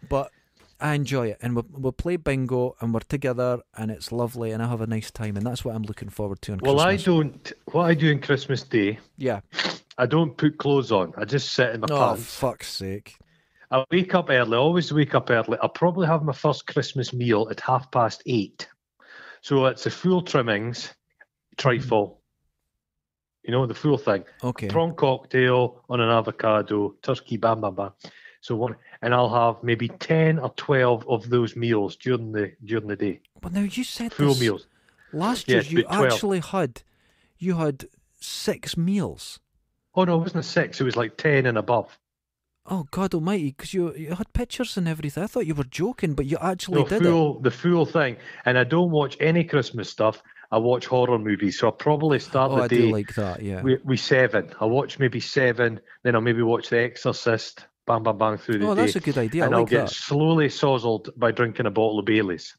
But I enjoy it, and we'll play bingo, and we're together, and it's lovely, and I have a nice time, and that's what I'm looking forward to on Well, Christmas. what I do on Christmas Day, Yeah. I don't put clothes on. I just sit in my Oh, pants. fuck's sake. I wake up early. I always wake up early. I'll probably have my first Christmas meal at 8:30. So it's the full trimmings, trifle, the full thing. Okay. Prawn cocktail on an avocado, turkey, bam, bam, bam. So one, and I'll have maybe 10 or 12 of those meals during the day. But now you said Full this meals. last year. Yes, You but 12. actually had 6 meals. Oh no, it wasn't 6. It was like 10 and above. Oh God Almighty! Because you had pictures and everything. I thought you were joking, but you actually No, did the full thing. And I don't watch any Christmas stuff. I watch horror movies. So I'll probably it. start Oh, the I day do like that. Yeah. with 7. I'll watch maybe 7, then I'll maybe watch The Exorcist, bang, bang, bang through the Oh, day. that's a good idea. And I I'll like get that. slowly sozzled by drinking a bottle of Baileys.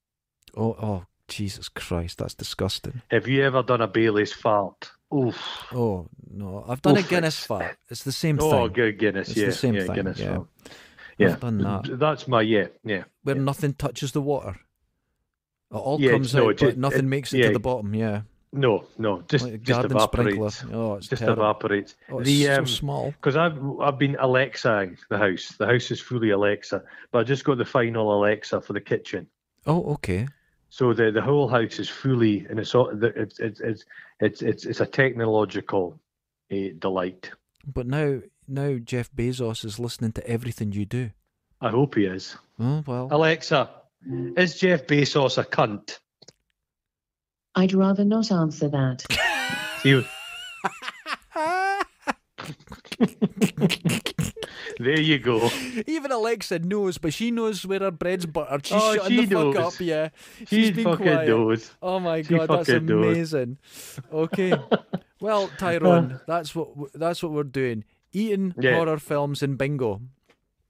Oh, Jesus Christ, that's disgusting. Have you ever done a Baileys fart? Oof. Oh no, I've done a Oof, Guinness it's- fart. It's the same Oh, thing. good Guinness. It's yeah, the same yeah, thing, Guinness yeah. fart. Yeah, I've done that. That's my yeah. Where nothing touches the water. It all Yeah, comes no, out, but nothing makes it yeah. to the bottom. Yeah, No, just like a just garden sprinkler. evaporates. Oh, it's Just terrible. evaporates. Oh, it's so small. Because I've been Alexaing the house. The house is fully Alexa, but I just got the final Alexa for the kitchen. Oh, okay. So the whole house is fully, and it's a technological delight. But now Jeff Bezos is listening to everything you do. I hope he is. Oh, well. Alexa, is Jeff Bezos a cunt? I'd rather not answer that. See, there you go. Even Alexa knows, but she knows where her bread's buttered. She's Oh, shutting she the fuck knows. up, yeah. She been fucking quiet. knows. Oh my She god, that's fucking knows. amazing. Okay. Well, Tyrone, that's what we're doing. Eating Yeah. horror films and bingo.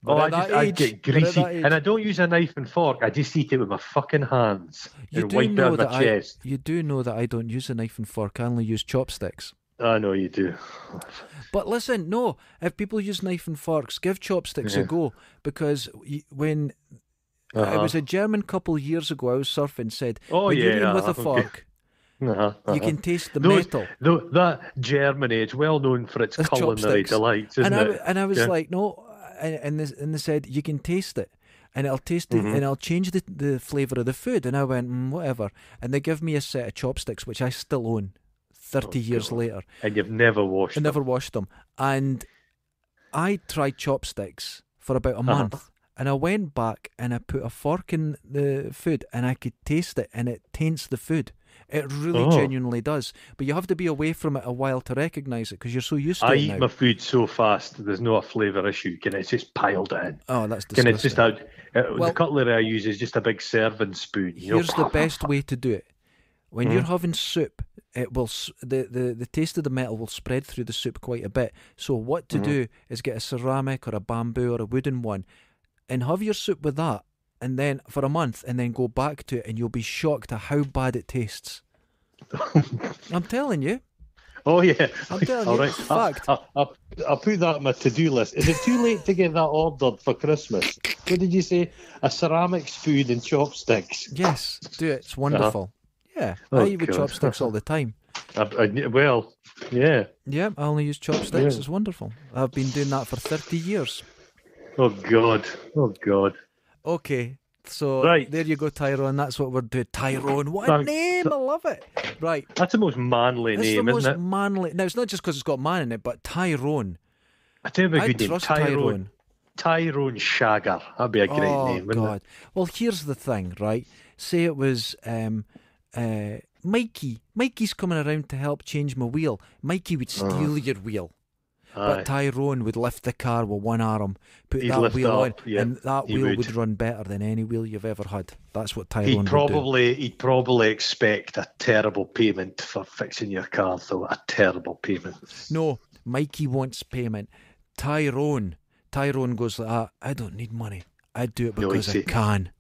Oh, We're at that I age. get We're at greasy, that age. and I don't use a knife and fork. I just eat it with my fucking hands You and do wipe it know on my that chest. you do know that I don't use a knife and fork. I only use chopsticks. I know you do. But listen, no. If people use knife and forks, give chopsticks a Yeah. go, because when it Uh-huh. was a German couple years ago, I was surfing, said, Oh, when you're yeah, eating with a okay. fork, you can taste the Those- metal. That Germany, it's well known for its It's culinary chopsticks. delights, isn't And it? I was Yeah. like, no, and they said you can taste it, and it'll taste it, Mm-hmm. and it'll change the flavour of the food. And I went, whatever. And they give me a set of chopsticks, which I still own, 30 years later. And you've never washed I them. never washed them. And I tried chopsticks for about a month. And I went back and I put a fork in the food and I could taste it, and it taints the food. It really genuinely does. But you have to be away from it a while to recognise it, because you're so used to I it eat now. my food so fast, there's no a flavour issue. It's just piled in. Oh, that's And disgusting. it's just Well- the cutlery I use is just a big serving spoon. You know? Here's the best way to do it. When you're having soup, it will the taste of the metal will spread through the soup quite a bit. So what to do is get a ceramic or a bamboo or a wooden one, and have your soup with that, and then for a month, and then go back to it, and you'll be shocked at how bad it tastes. I'm telling you. Oh yeah, I'm telling All you, right. it's fact. I'll put that on my to-do list. Is it too late to get that ordered for Christmas? What did you say? A ceramic spoon and chopsticks. Yes, do it. It's wonderful. Yeah, Oh, I eat with God. chopsticks all the time. Well, yeah. Yeah, I only use chopsticks. Yeah. It's wonderful. I've been doing that for 30 years. Oh God. Oh God. Okay, so Right. there you go, Tyrone. That's what we're doing. Tyrone, what a Thanks. name! I love it. Right, That's the most manly it's name, the most isn't it? manly. Now, it's not just because it's got man in it, but Tyrone. I tell you a I good name. trust Tyrone. Tyrone Shagger. That'd be a great Oh name, wouldn't God. Well, here's the thing, right? Say it was Mikey. Mikey's coming around to help change my wheel. Mikey would steal your wheel. it? But Tyrone would lift the car with one arm, put He'd that lift wheel it on, up, yeah, and that he wheel would. would run better than any wheel you've ever had. That's what Tyrone He'd would do. probably expect a terrible payment for fixing your car, though. A terrible payment. No, Mikey wants payment. Tyrone goes like that. I don't need money. I do it No, because I he'd say- can.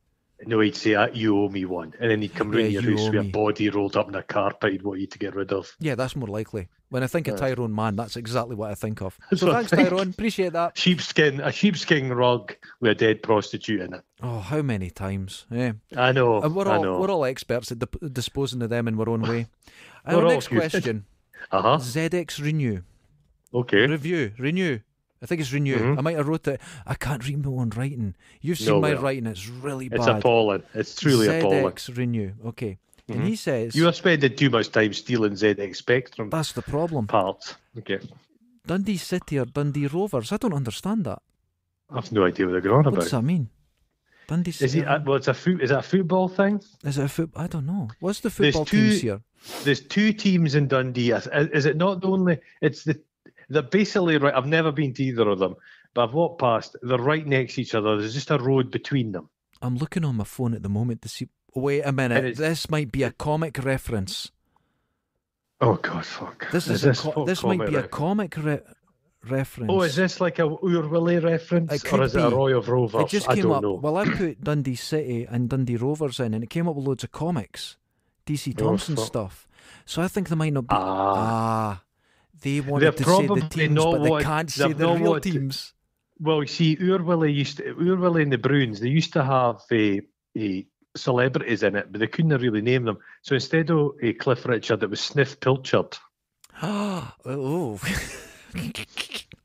No, he'd say, you owe me one. And then he'd come round Yeah, your you house owe with a me. body rolled up in a carpet he'd want you to get rid of. Yeah, that's more likely. When I think of Tyrone Man, that's exactly what I think of. That's So what I thanks, think. Tyrone. Appreciate that. A sheepskin rug with a dead prostitute in it. Oh, how many times? Yeah. I know. And I know. we're all experts at disposing of them in our own way. We're Our all next good. question. Uh-huh. ZX Renew. Okay. Renew. I think it's Renew. Mhm. I might have wrote it. I can't read my own writing. You've seen No, my well, writing. It's really bad. It's appalling. It's truly appalling. ZX Renew. Okay. And Mhm. he says, You are spending too much time stealing ZX Spectrum that's the problem. parts. Okay. Dundee City or Dundee Rovers? I don't understand that. I've no idea what they're going on What does about. that mean? Dundee Is City. it? Well, is it a football thing? Is it a football? I don't know. What's the There's football two- teams here? There's two teams in Dundee. Is it not the only? It's they're basically right. I've never been to either of them, but I've walked past. They're right next to each other. There's just a road between them. I'm looking on my phone at the moment to see. Wait a And minute. it's- This might be a comic reference. Oh God, fuck! This Is is what this might comic be a ref- comic reference. Oh, is this like a Urwilly reference, It could or is it a be. Roy of Rovers? It just I came don't up. know. Well, I put Dundee City and Dundee Rovers in, and it came up with loads of comics, DC Oh, Thompson fuck. stuff. So I think they might not be. They They're wanted to say the probably teams, not but they what- can't say they've the not real what- teams. Well, you see, Urwilly and the Bruins, they used to have a celebrities in it, but they couldn't really name them. So instead of Cliff Richard, it was Sniff Pilchard. Oh,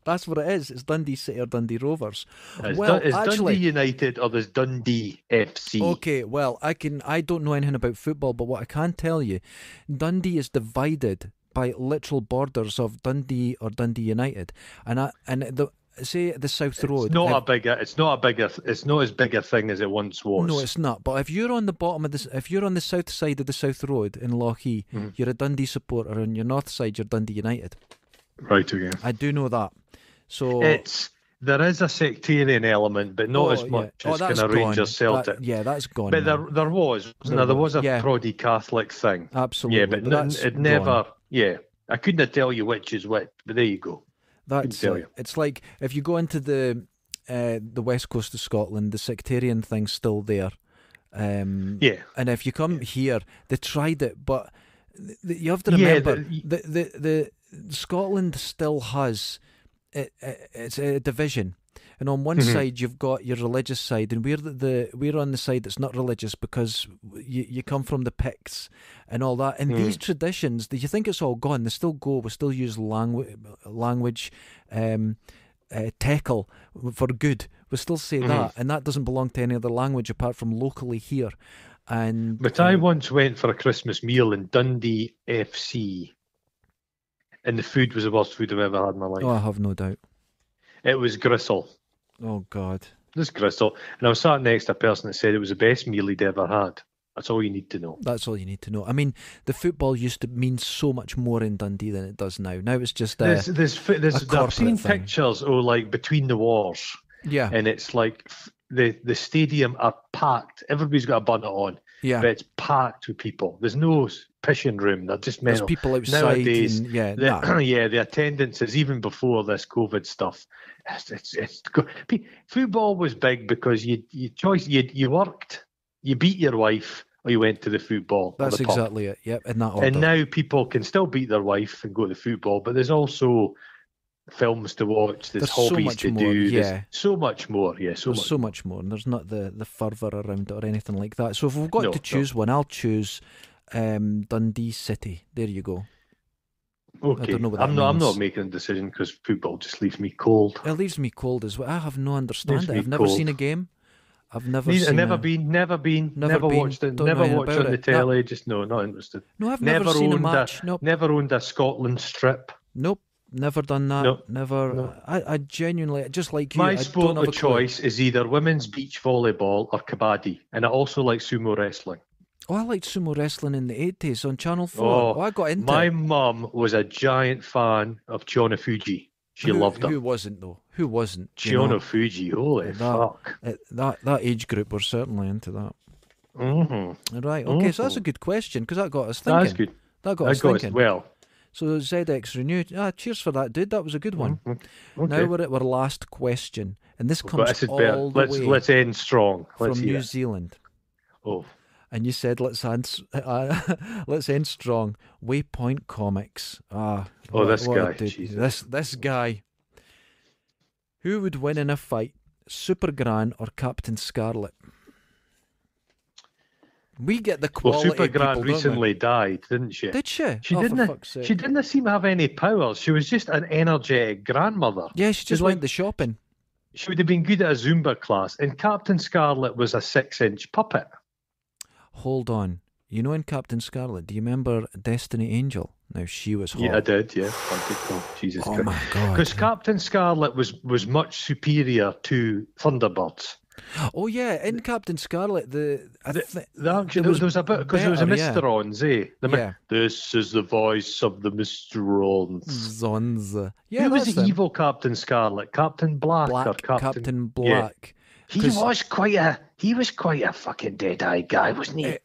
That's what it is. It's Dundee City or Dundee Rovers. Is Actually, Dundee United or there's Dundee FC? okay, well, I don't know anything about football, but what I can tell you, Dundee is divided by literal borders of Dundee or Dundee United, say the South Road. It's not as big a thing as it once was. No, it's not. But if you're on the bottom of this, if you're on the south side of the South Road in Lochee, you're a Dundee supporter, and on your north side, you're Dundee United. Right, okay. I do know that. So there is a sectarian element, but not as much as kind of Rangers Celtic. That's gone. But now. there was a Proddy Catholic thing. Absolutely. Yeah, but it never. Gone. Yeah, I couldn't tell you which is which, but there you go. That's it. It's like if you go into the west coast of Scotland, the sectarian thing's still there. Yeah. And if you come here, they tried it, but you have to remember the Scotland still has it's a division. And on one side you've got your religious side, and we're on the side that's not religious because you come from the Picts and all that. And these traditions, you think it's all gone? They still go. We still use language, tekel for good. We still say that, and that doesn't belong to any other language apart from locally here. But I once went for a Christmas meal in Dundee FC, and the food was the worst food I've ever had in my life. Oh, I have no doubt. It was gristle. Oh, God. This gristle. And I was sat next to a person that said it was the best meal he'd ever had. That's all you need to know. That's all you need to know. I mean, the football used to mean so much more in Dundee than it does now. Now it's just I've seen pictures, like between the wars. Yeah. And it's like the stadium are packed. Everybody's got a bonnet on. Yeah. But it's packed with people. There's no pissing room. They're just mental. There's people outside. Nowadays, the attendances, even before this COVID stuff, football was big because you worked, you beat your wife, or you went to the football. That's exactly it. Yep, in that order. And now people can still beat their wife and go to the football, but there's also films to watch, there's hobbies to do, yeah. So much more, so much more, and there's not the fervour around it or anything like that. So if we've got to choose one, I'll choose Dundee City. There you go. Okay, I don't know what I'm not making a decision because football just leaves me cold. It leaves me cold as well. I have no understanding. I've never seen a game. I've never never watched it. Never watched it on the telly. Just not interested. No, I've never seen a match. Nope. Never owned a Scotland strip. Nope. Never done that. Nope. Never. No. I genuinely, just like you. My sport of choice is either women's beach volleyball or kabaddi, and I also like sumo wrestling. Oh, I liked sumo wrestling in the 80s on Channel 4. Oh, I got into my it. mum was a giant fan of Chiyono-Fuji. She loved her. Who wasn't, though? Who wasn't? Chiyono-Fuji, holy fuck. That age group were certainly into that. Mm-hmm. Right, okay, so that's a good question, because that got us thinking. That's good. That got us thinking. Well. So ZX Renew. Cheers for that, dude. That was a good one. Okay. Now we're at our last question, and this comes all the way let's end strong. From New Zealand. Oh. And you said let's end strong. Waypoint Comics. This guy. Who would win in a fight, Super Gran or Captain Scarlet? We get the quality. Well, Super Gran recently died, didn't she? Did she? She didn't seem to have any powers. She was just an energetic grandmother. Yeah, she just went the shopping. She would have been good at a Zumba class. And Captain Scarlet was a 6-inch puppet. Hold on. You know in Captain Scarlet, do you remember Destiny Angel? Now, she was hot. Yeah, I did, yeah. Jesus Christ. Oh, my God. Because Captain Scarlet was much superior to Thunderbirds. Oh, yeah. In Captain Scarlet, there was a bit, because it was a Mr. Ons, eh? Yeah. This is the voice of the Mr. Ons. Zonza. Yeah, who was the evil Captain Scarlet? Captain Black or Captain Black. Yeah. He was quite a fucking dead-eyed guy, wasn't he?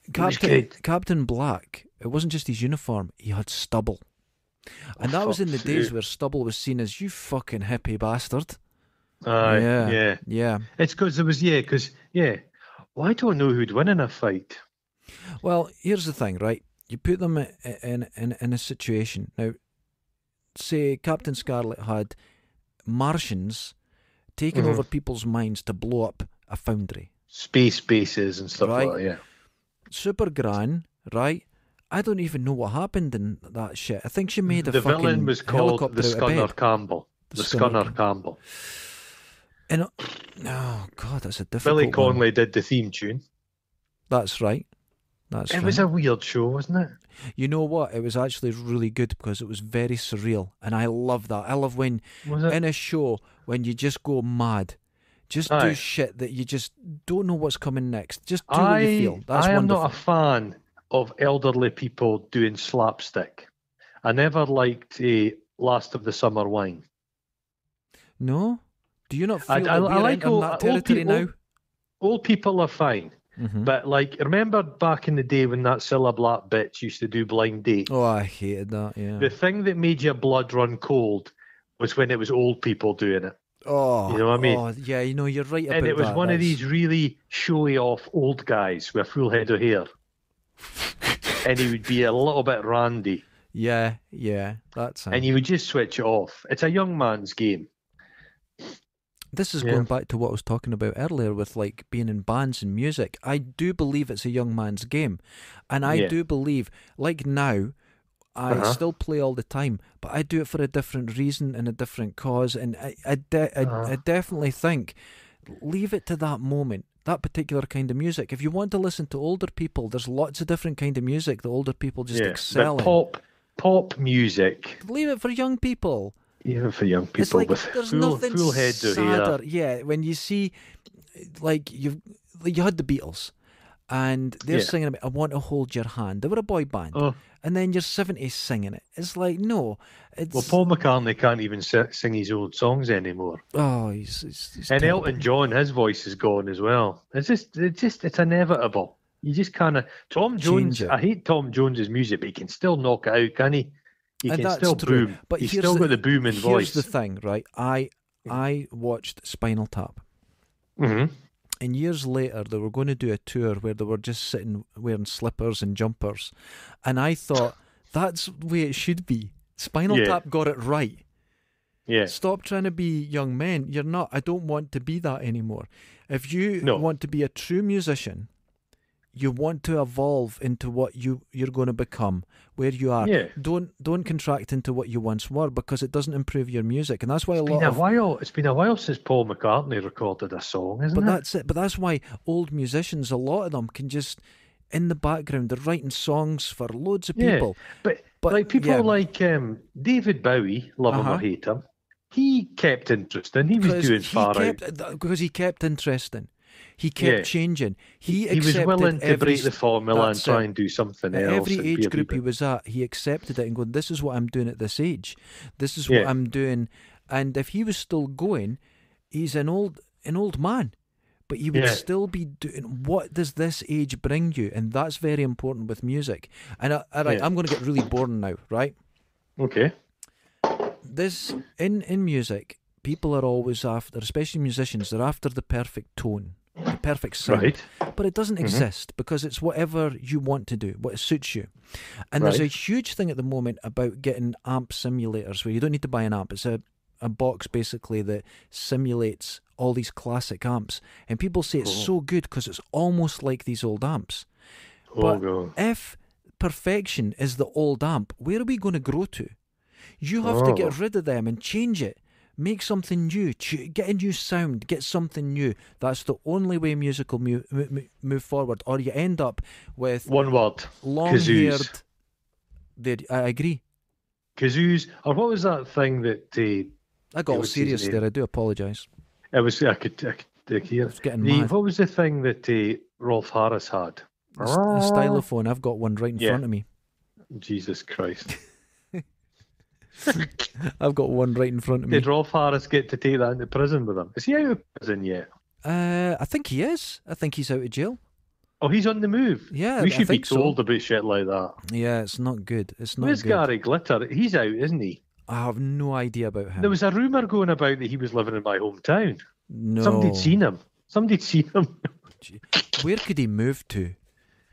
Captain Black, it wasn't just his uniform, he had stubble. And that was in the days where stubble was seen as, you fucking hippie bastard. Yeah. It's because there was, well, I don't know who'd win in a fight. Well, here's the thing, right? You put them in a situation. Now, say Captain Scarlet had Martians taking over people's minds to blow up a foundry. Space bases and stuff like that, yeah. Super Gran, right? I don't even know what happened in that shit. I think she made the fucking villain was called the Scunner Campbell. The Scunner Campbell. And oh God, that's a difficult Billy one. Connolly did the theme tune. That's right. That's It right. was a weird show, wasn't it? You know what? It was actually really good because it was very surreal, and I love that. I love when Was it? in a show when you just go mad, just do Aye. shit that you just don't know what's coming next. Just do what you feel. That's I am wonderful. not a fan of elderly people doing slapstick. I never liked Last of the Summer Wine. No, do you not I feel that we're like entering that territory people. now? Old people are fine, Mhm. but like, remember back in the day when that Cilla Black bitch used to do blind dates? Oh, I hated that. Yeah. The thing that made your blood run cold was when it was old people doing it. Oh, You know what I mean? Oh, yeah. You know, you're right about And it was that. one of That's- these really showy off old guys with a full head of hair. And he would be a little bit randy. Yeah, that's And you would just switch it off. It's a young man's game. This is Yeah. going back to what I was talking about earlier with like being in bands and music. I do believe it's a young man's game. And I Yeah. do believe, like now, I Uh-huh. still play all the time, but I do it for a different reason and a different cause. And I definitely think leave it to that moment, that particular kind of music. If you want to listen to older people, there's lots of different kind of music that older people just excel but in. pop music, Leave it for young people. even for young people It's like with there's full nothing heads of hair. sadder. Yeah, when you see, like you had the Beatles, and they're Yeah. singing about "I Want to Hold Your Hand." They were a boy band, Oh, and then you're 70s singing it. It's like no, it's well, Paul McCartney can't even sing his old songs anymore. oh, he's And terrible. Elton John, his voice is gone as well. It's inevitable. You just kind of Tom Jones. Change it. I hate Tom Jones's music, but he can still knock it out, can he? He And can that's still true. boom. But He's here's still the- got the booming Here's voice. the thing, right? I watched Spinal Tap. hmm And years later, they were going to do a tour where they were just sitting wearing slippers and jumpers. And I thought, that's the way it should be. Spinal Yeah. Tap got it right. Yeah. Stop trying to be young men. You're not. I don't want to be that anymore. If you No. want to be a true musician, you want to evolve into what you're going to become, where you are. Yeah. Don't contract into what you once were because it doesn't improve your music. And that's why a lot of It's been a while since Paul McCartney recorded a song, isn't But it? that's it. But that's why old musicians, a lot of them, can just in the background, they're writing songs for loads of Yeah. people. But like people yeah. like David Bowie, love him Uh-huh. or hate him, he kept interesting. He was doing far out. Because he kept interesting. He kept Yeah. changing. He was accepted willing to every break the formula and that's try it. and do something At else. every and be age a wee group he bit- was at, he accepted it and going, this is what I'm doing at this age. This is what Yeah. I'm doing. And if he was still going, he's an old man. But he would Yeah. still be doing, what does this age bring you? And that's very important with music. And all right, Yeah. I'm going to get really boring now, right? Okay. This, in music, people are always after, especially musicians, they're after the perfect tone, the perfect sound. Right. But it doesn't exist because it's whatever you want to do, what suits you. And there's a Right. huge thing at the moment about getting amp simulators where you don't need to buy an amp. It's a box basically that simulates all these classic amps. And people say it's Cool. so good because it's almost like these old amps. Oh, But God. if perfection is the old amp, where are we going to grow to? You have to get Oh. rid of them and change it. Make something new. Get a new sound. Get something new. That's the only way music will move forward. Or you end up with One word. long-haired. Kazoos. There, I agree. Kazoos. Or what was that thing that I got all what's his serious name? there. I do apologise. it was? I could hear. It's getting mad. What was the thing that Rolf Harris had? A stylophone. I've got one right in Yeah. front of me. Jesus Christ. I've got one right in front of me. Did Rolf Harris get to take that into prison with him? Is he out of prison yet? I think he is. I think he's out of jail. Oh, he's on the move. Yeah, we I should be think so. told about shit like that. Yeah, it's not good. It's not Where's good. Gary Glitter? He's out, isn't he? I have no idea about him. There was a rumour going about that he was living in my hometown. no. Somebody'd seen him. Somebody'd seen him. Where could he move to?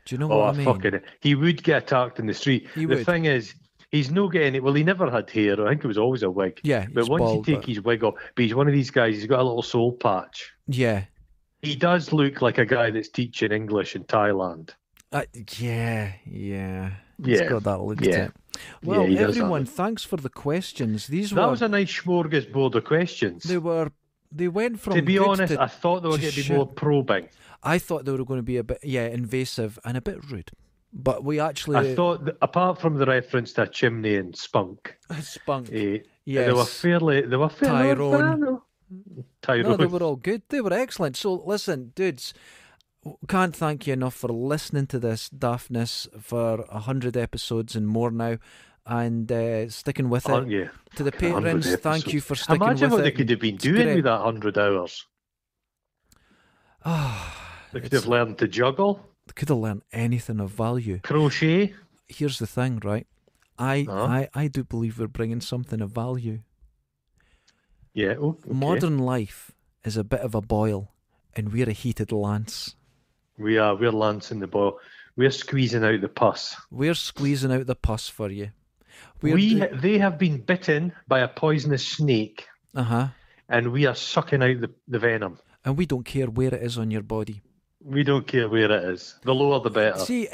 Do you know Oh, what I mean? fucking! He would get attacked in the street. He the would. thing is, he's no getting it. Well, he never had hair. I think it was always a wig. Yeah, But he's once bald, you take but- his wig off, but he's one of these guys. He's got a little soul patch. Yeah. He does look like a guy that's teaching English in Thailand. Yeah. He's got that look to it. Well, he does everyone, have it. thanks for the questions. These That were was a nice smorgasbord of questions. they went from To be good honest, to I thought they were to going to be shit. more probing. I thought they were going to be a bit invasive and a bit rude, but we actually I thought, that, apart from the reference to a chimney and spunk, spunk. they Yes. were fairly. Tyrone. No, Tyrone. No, they were all good. They were excellent. So listen, dudes, can't thank you enough for listening to this daftness for 100 episodes and more now, and sticking with it. Aren't you? To the 100 patrons, thank episodes. you for sticking Imagine with what it. they could have been It's doing great. with that 100 hours. They could have learned to juggle, They could have learned anything of value. crochet. Here's the thing, right? I do believe we're bringing something of value. Yeah. Oh, okay. Modern life is a bit of a boil, and we're a heated lance. We are. We're lancing the ball. We're squeezing out the pus. We're squeezing out the pus for you. They have been bitten by a poisonous snake, and we are sucking out the venom. And we don't care where it is on your body. We don't care where it is. The lower, the better. See,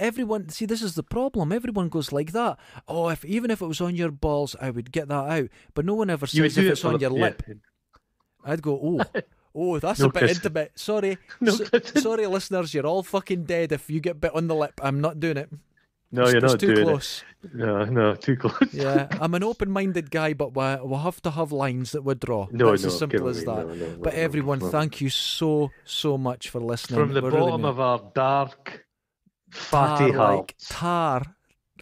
this is the problem. Everyone goes like that. Oh, even if it was on your balls, I would get that out. But no one ever You would says if do it it's for on your yeah. lip. I'd go, oh, that's No a bit kissing. intimate. Sorry. No kissing. Sorry, listeners, you're all fucking dead if you get bit on the lip. I'm not doing it. No, It's- you're it's not too doing close. it. No, too close. Yeah, I'm an open-minded guy, but we'll have to have lines that we draw. No, That's no, as simple give as me- that. no, But everyone, no. thank you so much for listening. From the We really bottom mean of our dark, fatty tar-like, hearts.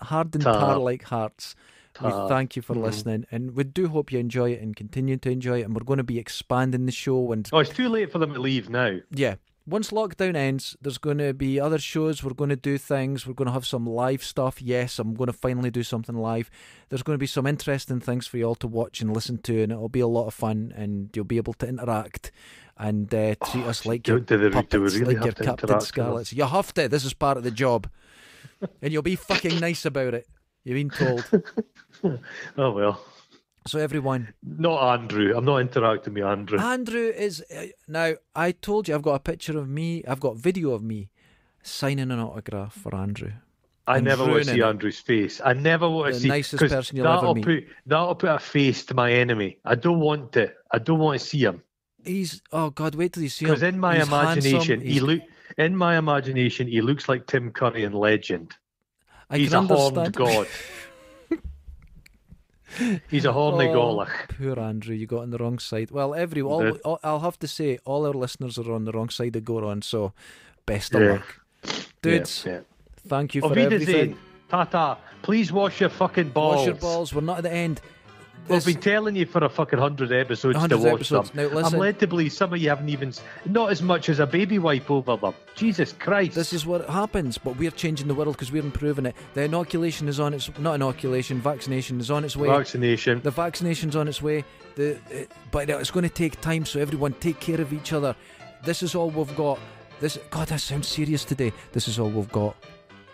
hardened Tar. tar-like hearts. We Tar. thank you for listening, and we do hope you enjoy it and continue to enjoy it. And we're going to be expanding the show, and Oh, it's too late for them to leave now. yeah. Once lockdown ends, there's going to be other shows. We're going to do things. We're going to have some live stuff. Yes, I'm going to finally do something live. There's going to be some interesting things for you all to watch and listen to, and it'll be a lot of fun, and you'll be able to interact and treat us like your do we puppets, really like have your to Captain interact with Scarlets. You have to. This is part of the job. And you'll be fucking nice about it. You've been told. Oh, well. So everyone, Not Andrew. I'm not interacting with Andrew. Andrew is now. I told you I've got a picture of me. I've got video of me signing an autograph for Andrew. I and never want to ruining see it. Andrew's face. I never want to The see nicest 'cause person you'll ever meet. That'll put a face to my enemy. I don't want it. I don't want to see him. He's God. Wait till you see him. Because in my He's imagination, handsome, he looks like Tim Curry in Legend. I He's can a horned understand. god. He's a horny Oh, golach. Poor Andrew, you got on the wrong side. Well, Did. I'll have to say, all our listeners are on the wrong side of Goron, so best of Yeah. luck. Dudes, Yeah. thank you Auf for Wiedersehen. everything. Ta-ta. Please wash your fucking balls. Wash your balls, we're not at the end. I've This- been telling you for a fucking 100 episodes 100 to watch episodes. them. Now, listen. I'm led to believe some of you haven't even, not as much as a baby wipe over them. Jesus Christ. This is what happens, but we're changing the world because we're improving it. The inoculation is on its... Not inoculation, vaccination is on its way. Vaccination. The vaccination's on its way. But it's going to take time, so everyone take care of each other. This is all we've got. God, that sounds serious today. This is all we've got.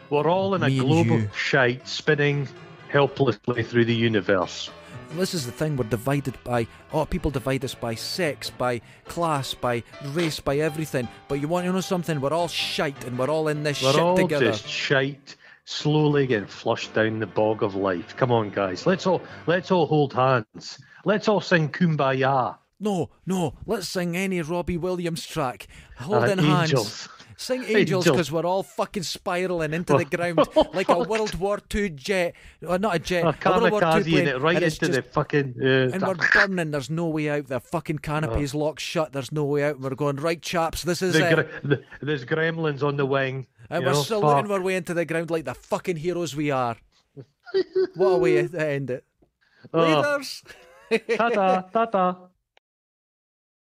We're all in a Me and globe you. of shite spinning helplessly through the universe. This is the thing, we're divided by... people divide us by sex, by class, by race, by everything. But you want to know something? We're all shite and we're all in this We're shit all together. just shite, slowly getting flushed down the bog of life. Come on, guys. Let's all hold hands. Let's all sing Kumbaya. No, let's sing any Robbie Williams track. Holding And hands. Angels. Sing Angels Angels. because we're all fucking spiralling into the ground like a World War II jet. Not a jet, A a World War II kamikaze plane. and it right and it's into the just- fucking... And we're burning, there's no way out. The fucking canopy's locked shut, there's no way out. And we're going, right, chaps, this is it. There's gremlins on the wing. And you we're know, saluting fuck. our way into the ground like the fucking heroes we are. What a way to end it. Oh. Leaders! Ta-ta, ta-ta.